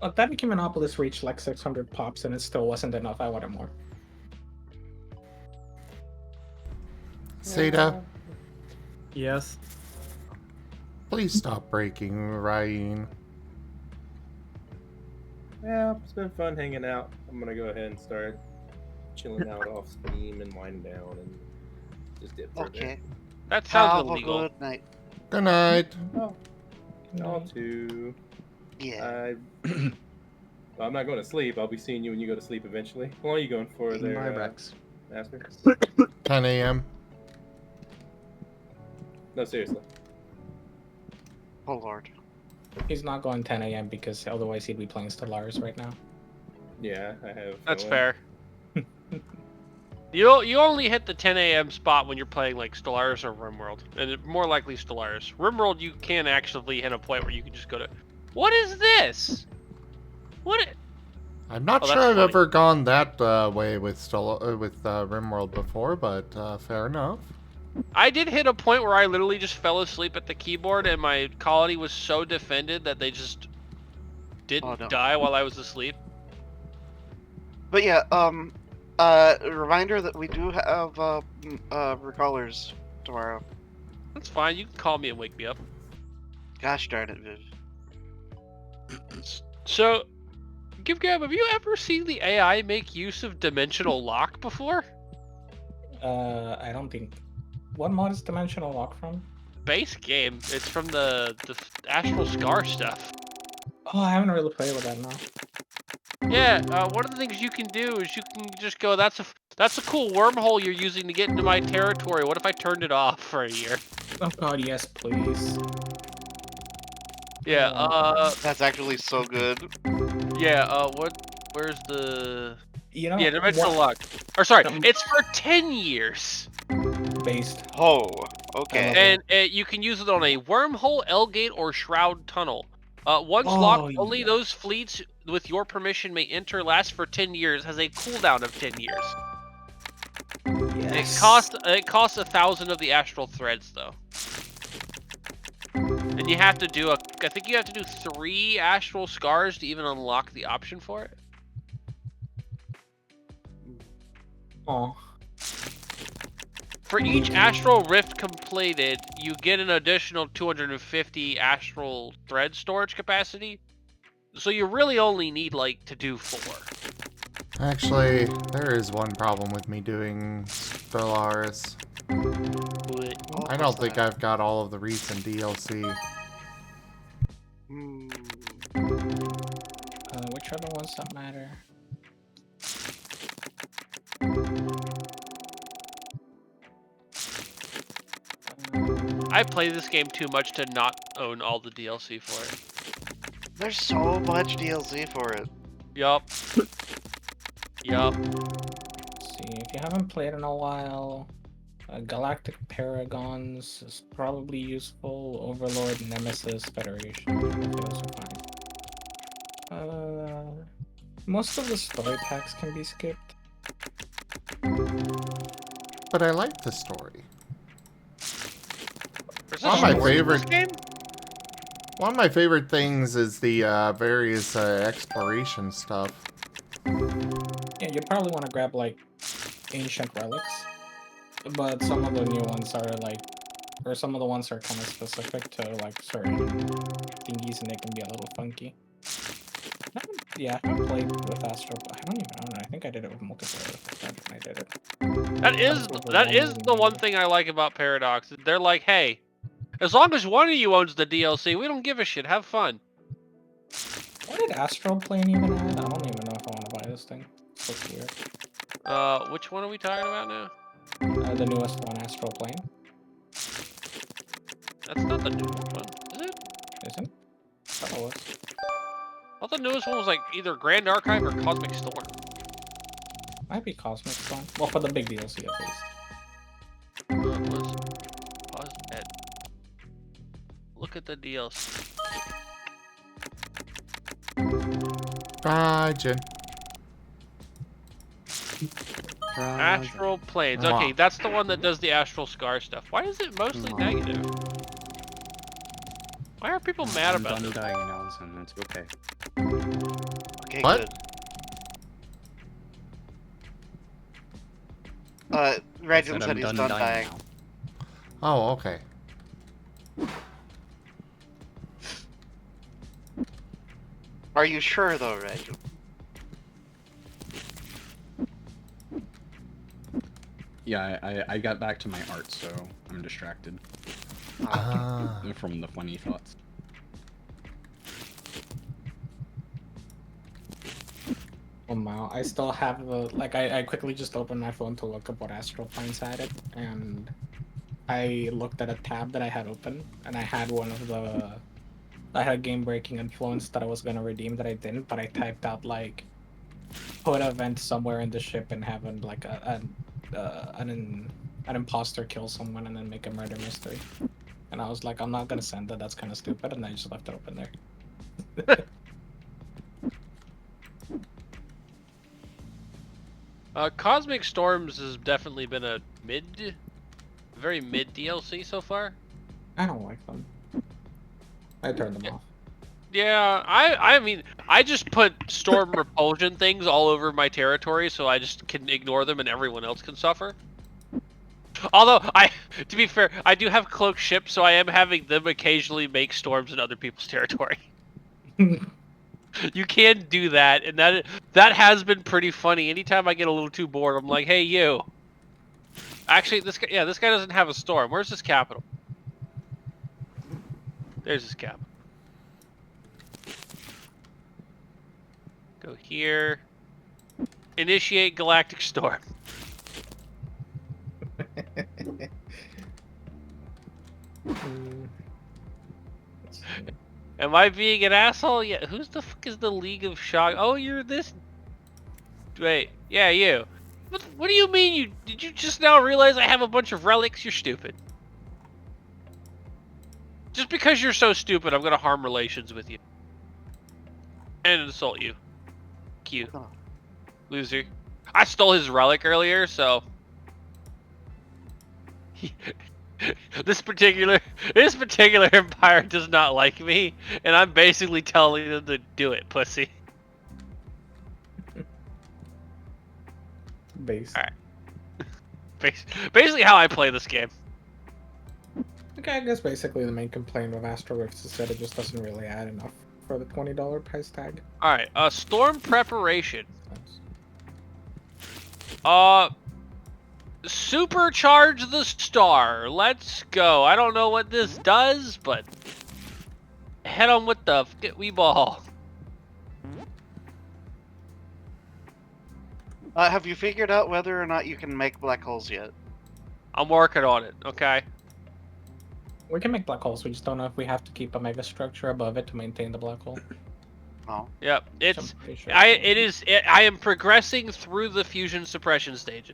That Monopolis reached like 600 pops and it still wasn't enough. I wanted more. Seda, Yes. please stop breaking, Ryan. Yeah, it's been fun hanging out. I'm gonna go ahead and start chilling out off Steam and winding down and just dip for a bit. Okay. That sounds Have a illegal. good night. Good night. Oh, y'all too. Yeah. Well, I'm not going to sleep. I'll be seeing you when you go to sleep eventually. How long are you going for there, My Rex. Master? 10 a.m. No, seriously. Oh lord. He's not going 10 a.m. because otherwise he'd be playing Stellaris right now. Yeah, I have. That's fair. You only hit the 10 a.m. spot when you're playing like Stellaris or RimWorld, and more likely Stellaris. RimWorld, you can actually hit a point where you can just go to, what is this? What? I'm not Oh, sure that's I've funny. ever gone that way with RimWorld before, but fair enough. I did hit a point where I literally just fell asleep at the keyboard, and my colony was so defended that they just didn't die while I was asleep. But yeah, reminder that we do have recallers tomorrow. That's fine. You can call me and wake me up. Gosh darn it, Viv. So, Gab, have you ever seen the AI make use of dimensional lock before? I don't think. What mod is Dimensional Lock from? Base game. It's from the Astral Scar stuff. Oh, I haven't really played with that now. Yeah, one of the things you can do is you can just go, that's a cool wormhole you're using to get into my territory. What if I turned it off for a year? Oh god, yes, please. Yeah, That's actually so good. yeah, where's the... You know, Yeah, dimensional lock. Or sorry, it's for 10 years. Based. Oh, okay. And you can use it on a wormhole, L-gate, or shroud tunnel. Once locked, only those fleets with your permission may enter, last for 10 years, has a cooldown of 10 years. Yes. It costs 1,000 of the astral threads though. And you have to do I think you have to do 3 astral scars to even unlock the option for it. Oh. For each astral rift completed, you get an additional 250 astral thread storage capacity. So you really only need like to do 4. Actually, there is one problem with me doing Stellaris. I don't think I've got all of the recent DLC. Which other ones that matter? I play this game too much to not own all the DLC for it. There's so much DLC for it. Yup. Yup. See, if you haven't played in a while, Galactic Paragons is probably useful. Overlord, Nemesis, Federation. Those are fine. Most of the story packs can be skipped. But I like the story. One of my favorite things is the various exploration stuff. Yeah, you'd probably want to grab like ancient relics, but some of the new ones are like, or some of the ones are kind of specific to like certain thingies, and they can be a little funky. I haven't played with Astro. I don't even know. I think I did it with multiplayer when I did it. That is the one thing I like about Paradox. They're like, hey, as long as one of you owns the DLC, we don't give a shit. Have fun. What did Astro Plane even add? I don't even know if I want to buy this thing. It looks weird. Which one are we talking about now? The newest one, Astro Plane. That's not the newest one, is it? Isn't? I thought it was. I thought the newest one was like either Grand Archive or Cosmic Storm. Might be Cosmic Storm. Well, for the big DLC at least. Let's pause it. Look at the DLC. Rajin. Astral Planes. Okay, that's the one that does the Astral Scar stuff. Why is it mostly negative? Why are people mad about it? it? I'm done dying, Allison. It's okay. Okay, What? good. Reginald said I'm he's done dying. now. Oh, okay. Are you sure though, Reginald? Yeah, I got back to my art, so I'm distracted Ah. from the funny thoughts. Oh wow, I still have the like I quickly just opened my phone to look up what Astral Planes had it, and I looked at a tab that I had open, and I had one of the I had a game breaking influence that I was gonna redeem that I didn't, but I typed out like put event somewhere in the ship and have like an imposter kill someone and then make a murder mystery. And I was like, I'm not gonna send that. That's kind of stupid, and I just left it open there. Cosmic Storms has definitely been a very mid DLC so far. I don't like them. I turned them off. Yeah, I mean, I just put storm repulsion things all over my territory so I just can ignore them and everyone else can suffer. Although, to be fair, I do have cloaked ships, so I am having them occasionally make storms in other people's territory. You can do that, and that has been pretty funny. Anytime I get a little too bored, I'm like, hey, you. Actually, this guy doesn't have a storm. Where's his capital? There's his capital. Go here. Initiate galactic storm. Am I being an asshole? Yeah. Who's the fuck is the League of Shock? Oh, you're this. Wait. Yeah, you. What do you mean? Did you just now realize I have a bunch of relics? You're stupid. Just because you're so stupid, I'm gonna harm relations with you and insult you. Cute. Loser. I stole his relic earlier, so this particular empire does not like me, and I'm basically telling them to do it, pussy. Base. All right. Basically how I play this game. Okay, I guess basically the main complaint of Astral Rifts is that it just doesn't really add enough for the $20 price tag. All right. Storm preparation. Supercharge the star. Let's go. I don't know what this does, but head on with the we ball. Have you figured out whether or not you can make black holes yet? I'm working on it. Okay. We can make black holes. We just don't know if we have to keep a mega structure above it to maintain the black hole. Oh. Yep. I'm pretty sure. I am progressing through the fusion suppression stage.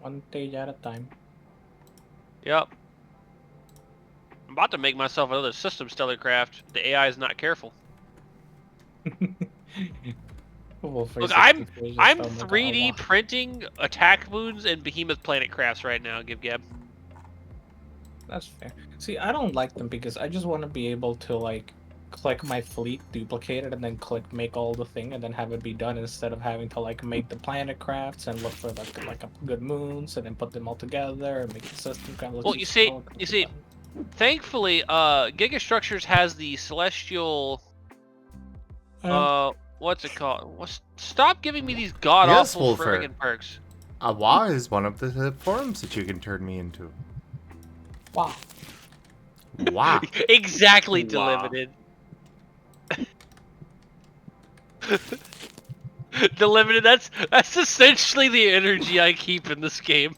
One stage at a time. Yep. I'm about to make myself another system stellar craft. The AI is not careful. Look, I'm 3D printing attack moons and behemoth planet crafts right now, Gib. That's fair. See, I don't like them because I just want to be able to like click my fleet, duplicate it, and then click make all the thing, and then have it be done instead of having to like make the planet crafts and look for like a good moons and then put them all together and make the system kind of look. Well, you see, thankfully, Gigastructures has the celestial. What's it called? Stop giving me these god awful friggin' perks. Awa is one of the forms that you can turn me into. Wow. Wow. Exactly, Wow. Delimited. Delimited, that's essentially the energy I keep in this game.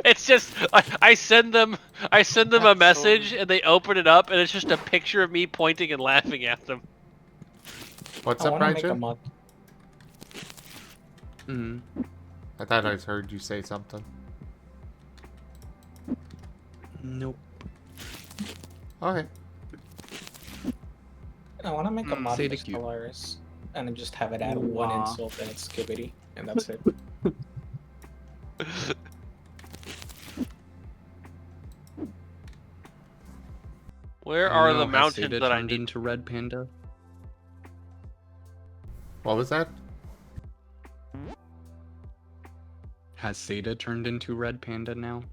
It's just I send them a message and they open it up and it's just a picture of me pointing and laughing at them. What's I up, want to make a Rachel? mod. I thought I heard you say something. Nope. Okay. I want to make a mod say for the cube. Stellaris and then just have it add one Wow. insult and it's skibbity, and that's it. Where I are don't the know, has mountains Seda that I turned need? into Red Panda? What was that? Has Seda turned into Red Panda now?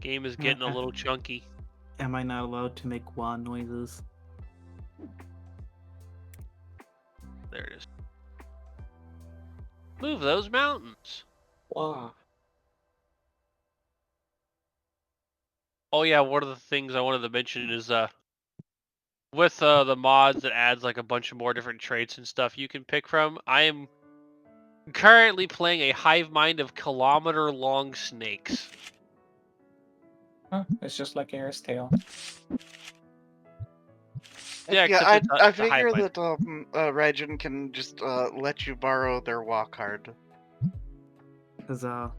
Game is getting a little chunky. Am I not allowed to make wah noises? There it is. Move those mountains. Wow. Oh yeah, one of the things I wanted to mention is with the mods that adds like a bunch of more different traits and stuff you can pick from. I am currently playing a hive mind of kilometer-long snakes. Huh, it's just like Air's tail. Yeah, Yeah, except I it's I it's a hive figure mind. that Regin can just let you borrow their walk card. Cause are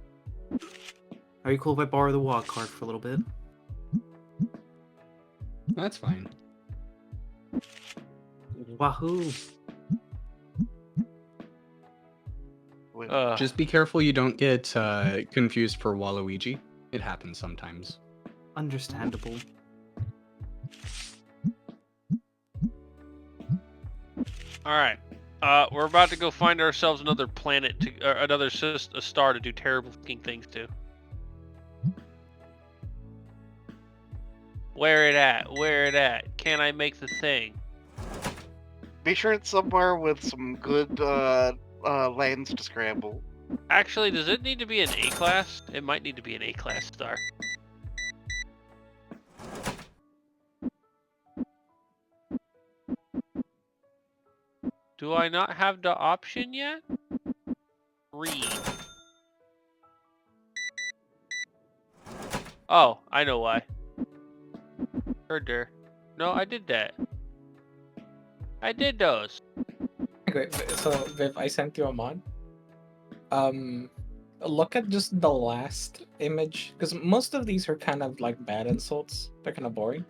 you cool if I borrow the walk card for a little bit? That's fine. Wahoo! Just be careful you don't get confused for Waluigi. It happens sometimes. Understandable. All right, we're about to go find ourselves another planet to, another a star to do terrible fucking things to. Where it at? Where it at? Can I make the thing? Be sure it's somewhere with some good lanes to scramble. Actually, does it need to be an A class? It might need to be an A class star. Do I not have the option yet? Read. Oh, I know why. Heard there. No, I did that. I did those. Okay, so Viv, I sent you a mod. Look at just the last image, because most of these are kind of like bad insults. They're kind of boring,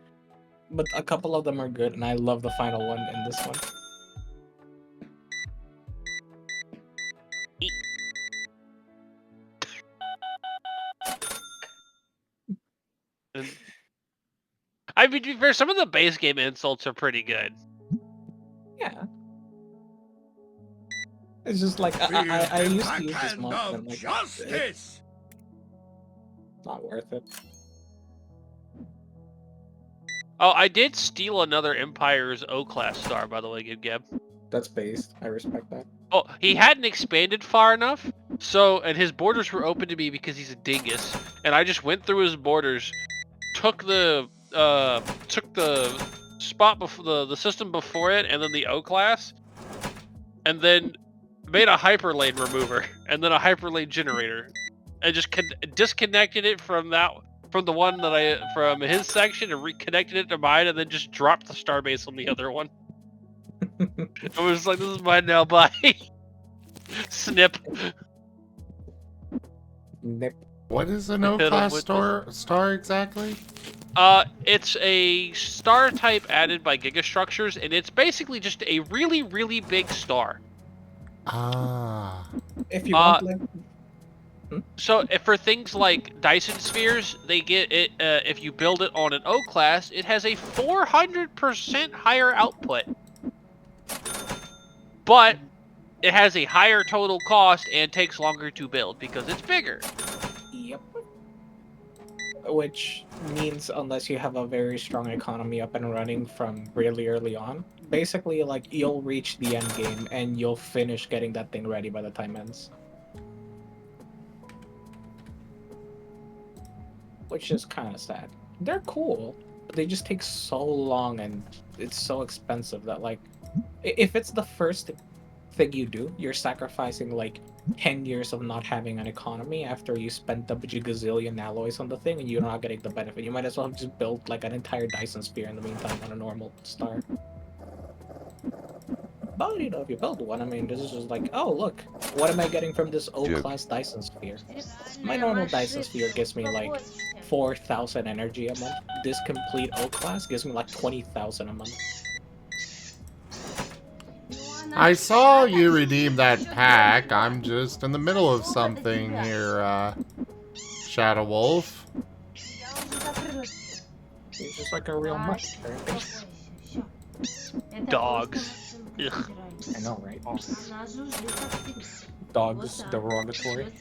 but a couple of them are good, and I love the final one in this one. I mean, to be fair, some of the base game insults are pretty good. Yeah. It's just like I used to use this mod, and like it's not worth it. Oh, I did steal another Empire's O-class star, by the way, Gib. That's based. I respect that. Oh, he hadn't expanded far enough, so and his borders were open to me because he's a dingus, and I just went through his borders, took the spot before the system before it, and then the O-class, and then made a hyperlane remover and then a hyperlane generator, and just disconnected it from the one that from his section and reconnected it to mine, and then just dropped the starbase on the other one. I was like, "This is mine now, bye." Snip. Nip. What is an O-class star exactly? It's a star type added by Gigastructures, and it's basically just a really, really big star. Ah. If you want, like, so for things like Dyson spheres, they get it. If you build it on an O class, it has a 400% higher output, but it has a higher total cost and takes longer to build because it's bigger. Yep. Which means unless you have a very strong economy up and running from really early on, basically like you'll reach the end game and you'll finish getting that thing ready by the time ends. Which is kind of sad. They're cool, but they just take so long and it's so expensive that like if it's the first thing you do, you're sacrificing like 10 years of not having an economy after you spent a gazillion alloys on the thing and you're not getting the benefit. You might as well just build like an entire Dyson sphere in the meantime on a normal star. But you know, if you build one, I mean, this is just like, oh look, what am I getting from this O-class Dyson sphere? My normal Dyson sphere gives me like 4,000 energy a month. This complete O-class gives me like 20,000 a month. I saw you redeem that pack. I'm just in the middle of something here. Shadow Wolf. He's just like a real mutt. Dogs. Ugh. I know, right? Dogs derogatory.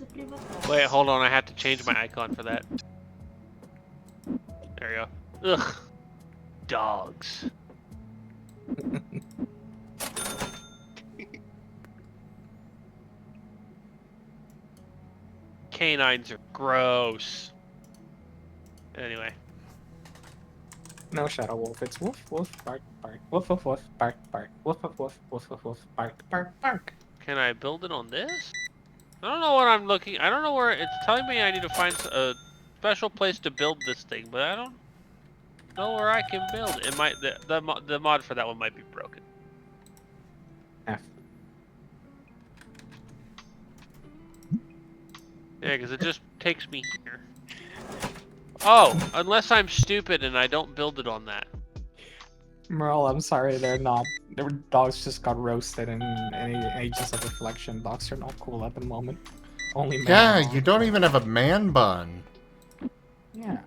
Wait, hold on. I have to change my icon for that. There you go. Ugh. Dogs. Canines are gross. Anyway. No Shadow Wolf, it's woof woof bark bark woof woof woof bark bark woof woof woof woof woof woof bark bark bark. Can I build it on this? I don't know what I'm looking. I don't know where it's telling me I need to find a special place to build this thing, but I don't know where I can build it. It might the mod for that one might be broken. F. Yeah, because it just takes me here. Oh, unless I'm stupid and I don't build it on that. Merle, I'm sorry, they're not. Their dogs just got roasted in Ages of Reflection. Dogs are not cool at the moment. Only men Yeah, are. you don't even have a man bun. Yeah,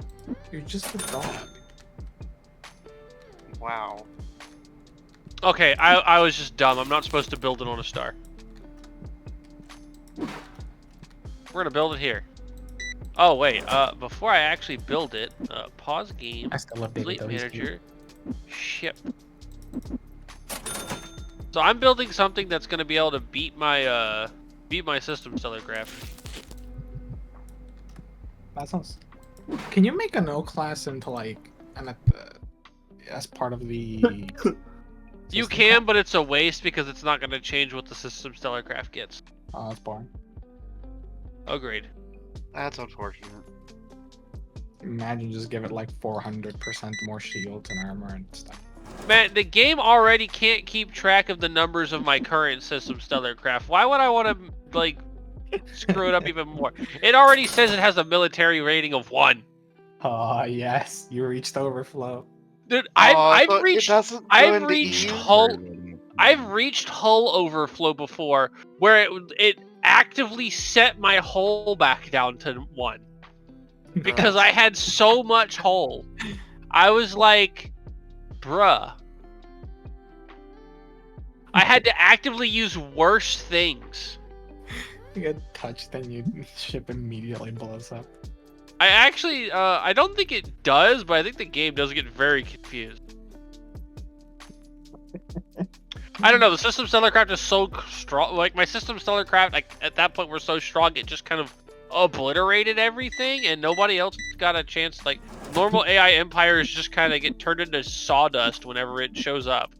you're just a dog. Wow. Okay, I was just dumb. I'm not supposed to build it on a star. We're gonna build it here. Oh wait, before I actually build it, pause game, I still love Baby Fleet though, he's Manager, ship. So I'm building something that's gonna be able to beat my system stellar graph. That sounds. Can you make a no class into like as part of the? You system can, class? but it's a waste because it's not gonna change what the system stellar graph gets. Oh, that's boring. Agreed. That's unfortunate. Imagine just give it like 400% more shields and armor and stuff. Man, the game already can't keep track of the numbers of my current system stellar craft. Why would I want to like screw it up even more? It already says it has a military rating of 1. Oh yes, you reached overflow. Dude, So I've it reached doesn't go I've into reached EU? I've reached hull overflow before where it actively set my hull back down to 1 because I had so much hull. I was like, bruh. I had to actively use worse things. You get touched and your ship immediately blows up. I actually, I don't think it does, but I think the game does get very confused. I don't know, the system stellar craft is so strong. Like, my system stellar craft, like, at that point were so strong, it just kind of obliterated everything, and nobody else got a chance. Like, normal AI empires just kind of get turned into sawdust whenever it shows up.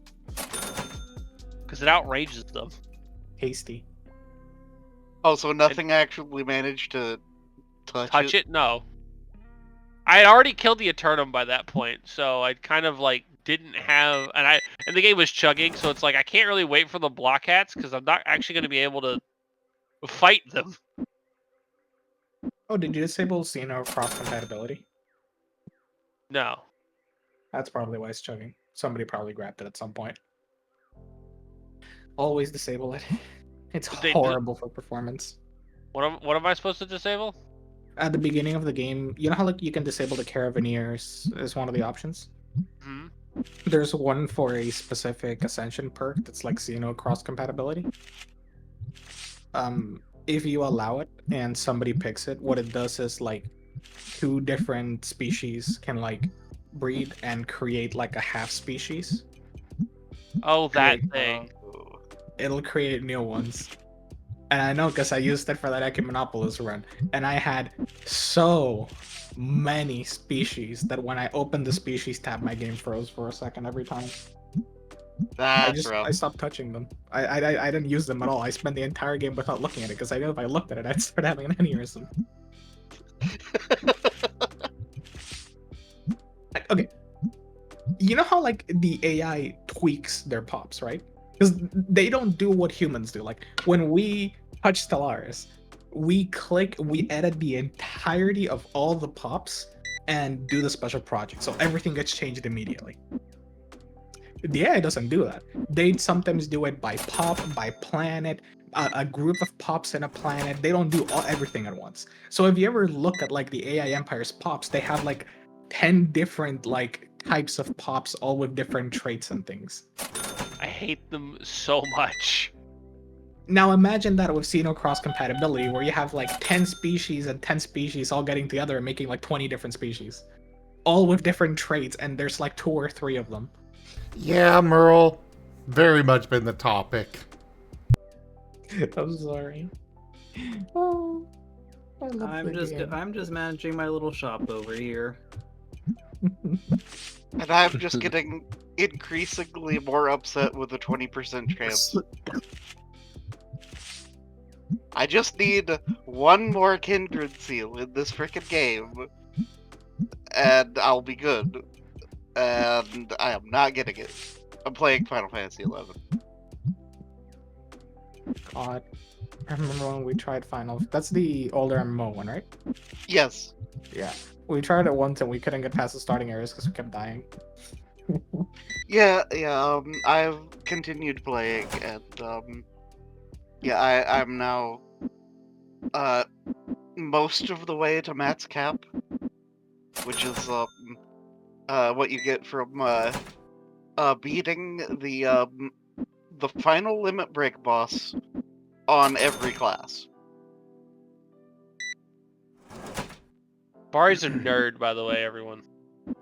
Because it outrages them. Hasty. Oh, so nothing actually managed to touch It? No. I had already killed the Eternum by that point, so I kind of like didn't have, and the game was chugging, so it's like I can't really wait for the block hats because I'm not actually going to be able to fight them. Oh, did you disable Xeno cross compatibility? No. That's probably why it's chugging. Somebody probably grabbed it at some point. Always disable it. It's horrible for performance. What am I supposed to disable? At the beginning of the game, you know how like you can disable the Carabineers as one of the options? Hmm. There's one for a specific Ascension perk that's like Xeno cross compatibility. If you allow it and somebody picks it, what it does is like 2 different species can like breed and create like a half species. Oh, that thing. It'll create new ones. And I know because I used it for that Echinopolis run. And I had so many species that when I opened the species tab, my game froze for a second every time. I stopped touching them. I didn't use them at all. I spent the entire game without looking at it because I knew if I looked at it, I'd start having an aneurysm. Okay. You know how like the AI tweaks their pops, right? Because they don't do what humans do. Like when we touch Stellaris, we edit the entirety of all the pops and do the special project. So everything gets changed immediately. The AI doesn't do that. They sometimes do it by pop, by planet, a group of pops in a planet. They don't do everything at once. So if you ever look at like the AI Empire's pops, they have like 10 different like types of pops, all with different traits and things. I hate them so much. Now imagine that with xenocross compatibility, where you have like 10 species and 10 species all getting together and making like 20 different species, all with different traits, and there's like 2 or 3 of them. Yeah, Merle. Very much been the topic. I'm sorry. Oh, I love I'm just managing my little shop over here. And I'm just getting increasingly more upset with the 20% chance. I just need one more kindred seal in this frickin' game, and I'll be good. And I am not getting it. I'm playing Final Fantasy XI. God. I remember when we tried Final. That's the older MMO one, right? Yes. Yeah. We tried it once and we couldn't get past the starting areas because we kept dying. Yeah. I've continued playing, and yeah, I'm now most of the way to Matt's cap, which is what you get from beating the final limit break boss on every class. Bari's a nerd, by the way, everyone.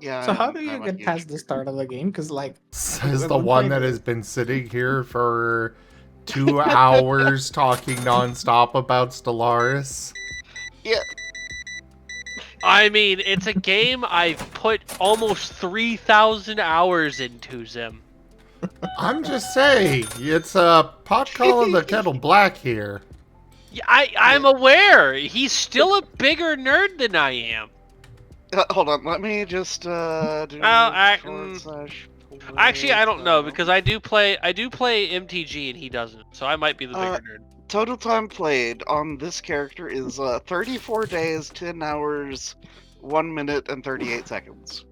Yeah. So how do you I'm a get huge past the start of the game? Because like, Says when the we one played that it- has been sitting here for 2 hours talking nonstop about Stellaris. Yeah. I mean, it's a game I've put almost 3,000 hours into, Zim. I'm just saying, it's a pot calling the kettle black here. Yeah, I'm aware. He's still a bigger nerd than I am. Hold on, let me just do Actually, I don't know because I do play MTG and he doesn't, so I might be the bigger nerd. Total time played on this character is 34 days, 10 hours, 1 minute, and 38 seconds.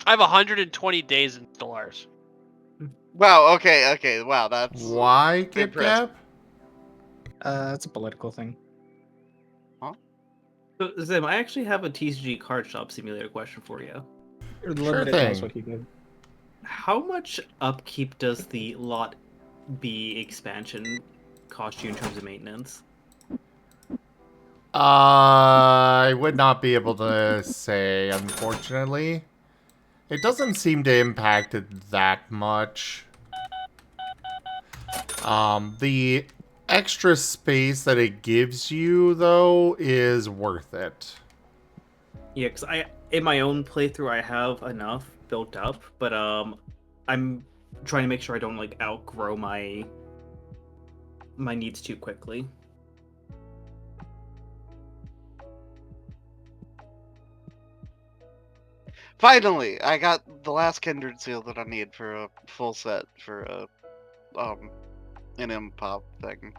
I have 120 days in Stellaris. Wow, okay, wow, that's... Why, Kip impressive. Cap? it's a political thing. So, Zim, I actually have a TCG Card Shop Simulator question for you. You're Sure limited to us thing. what he did. How much upkeep does the Lot B expansion cost you in terms of maintenance? I would not be able to say, unfortunately. It doesn't seem to impact it that much. The extra space that it gives you, though, is worth it. Yeah, because in my own playthrough, I have enough built up, but I'm trying to make sure I don't like outgrow my needs too quickly. Finally, I got the last kindred seal that I need for a full set for an impop thing.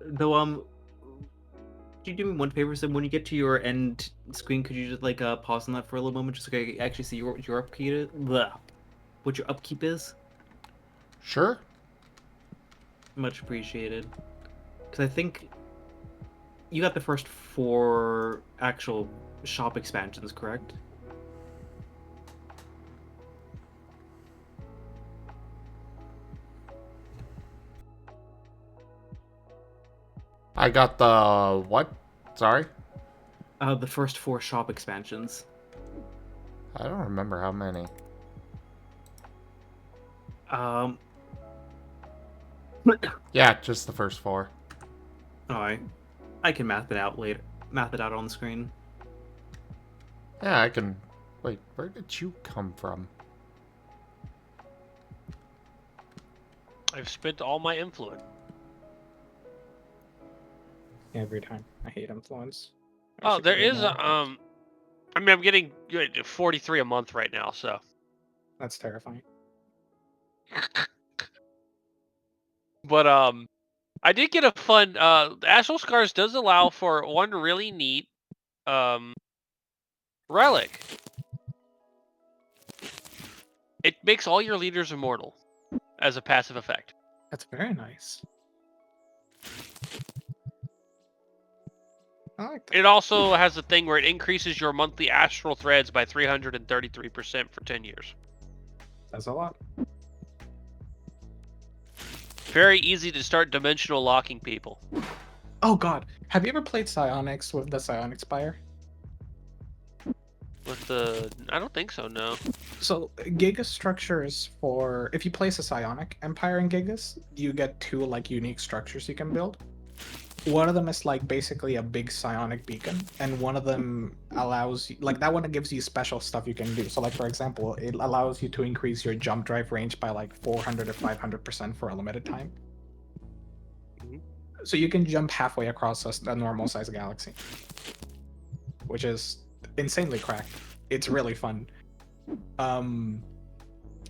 Though, could you do me one favor, Sim? When you get to your end screen, could you just like pause on that for a little moment, just so I can actually see what your upkeep is? Blah. What your upkeep is? Sure. Much appreciated. Because I think you got the first 4 actual shop expansions, correct? I got the... what? Sorry? The first 4 shop expansions. I don't remember how many. Yeah, just the first 4. Alright. I can math it out later. Math it out on the screen. Yeah, I can... Wait, where did you come from? I've spent all my influence. Every time. I hate influence. Oh, there is a I mean, I'm getting 43 a month right now, so. That's terrifying. But I did get a fun. Astral Scars does allow for one really neat relic. It makes all your leaders immortal as a passive effect. That's very nice. I like that. It also has a thing where it increases your monthly astral threads by 333% for 10 years. That's a lot. Very easy to start dimensional locking people. Oh god, have you ever played Psionics with the Psionic Spire? With the... I don't think so, no. So Giga structures for if you place a Psionic Empire in Gigas, you get 2 like unique structures you can build. One of them is like basically a big psionic beacon, and one of them allows you, like that one gives you special stuff you can do. So like for example, it allows you to increase your jump drive range by like 400 or 500% for a limited time. So you can jump halfway across a normal size galaxy, which is insanely cracked. It's really fun.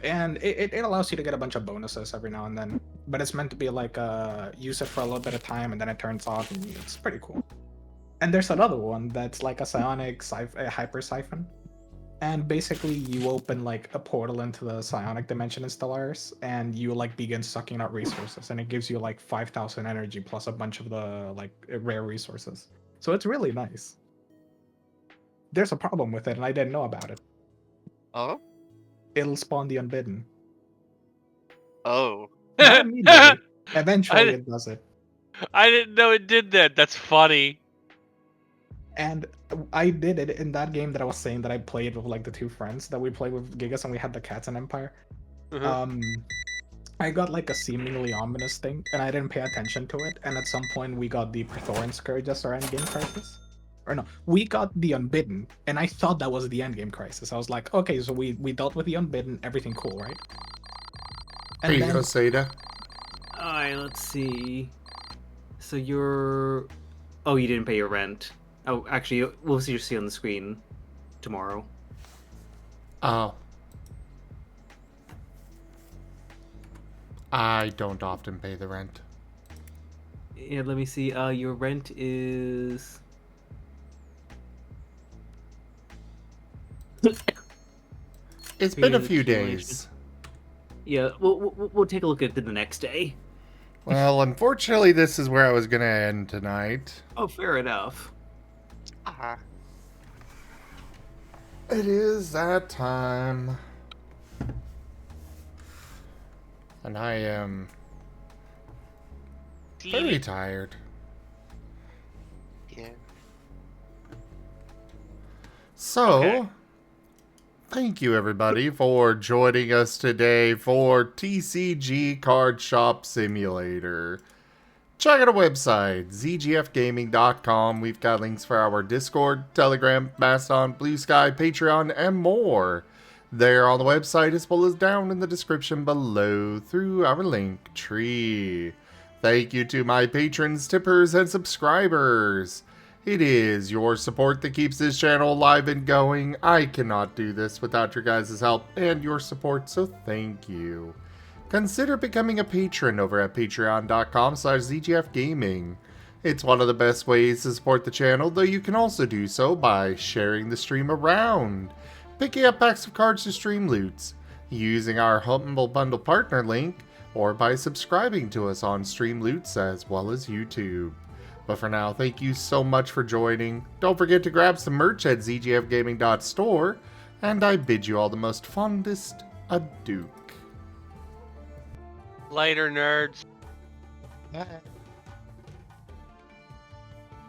And it allows you to get a bunch of bonuses every now and then, but it's meant to be like use it for a little bit of time and then it turns off, and it's pretty cool. And there's another one that's like a psionic hyper siphon, and basically you open like a portal into the psionic dimension in Stellaris, and you like begin sucking out resources, and it gives you like 5,000 energy plus a bunch of the like rare resources. So it's really nice. There's a problem with it, and I didn't know about it. Oh? It'll spawn the Unbidden. Oh. Not immediately. Eventually it does it. I didn't know it did that. That's funny. And I did it in that game that I was saying that I played with like the 2 friends that we played with Gigas, and we had the Cats and Empire. I got like a seemingly ominous thing, and I didn't pay attention to it, and at some point we got the Praetorian Scourge as our endgame crisis. Or no, we got the Unbidden, and I thought that was the endgame crisis. I was like, okay, so we dealt with the Unbidden, everything cool, right? There you go, Seda. Alright, let's see. So you're... Oh, you didn't pay your rent. Oh, actually, we'll see on the screen tomorrow. Oh. I don't often pay the rent. Yeah, let me see. Your rent is... It's been a few days. Yeah, we'll take a look at it the next day. Well, unfortunately, this is where I was going to end tonight. Oh, fair enough. It is that time. And I am very tired. Yeah. So, thank you everybody for joining us today for TCG Card Shop Simulator. Check out our website, zgfgaming.com. We've got links for our Discord, Telegram, Mastodon, Blue Sky, Patreon, and more. There on the website, as well as down in the description below through our link tree. Thank you to my patrons, tippers, and subscribers. It is your support that keeps this channel alive and going. I cannot do this without your guys' help and your support, so thank you. Consider becoming a patron over at patreon.com/zgfgaming. It's one of the best ways to support the channel, though you can also do so by sharing the stream around, picking up packs of cards to stream loots, using our Humble Bundle partner link, or by subscribing to us on Stream Loots as well as YouTube. But for now, thank you so much for joining. Don't forget to grab some merch at zgfgaming.store, and I bid you all the most fondest adieu. Later, nerds. Bye.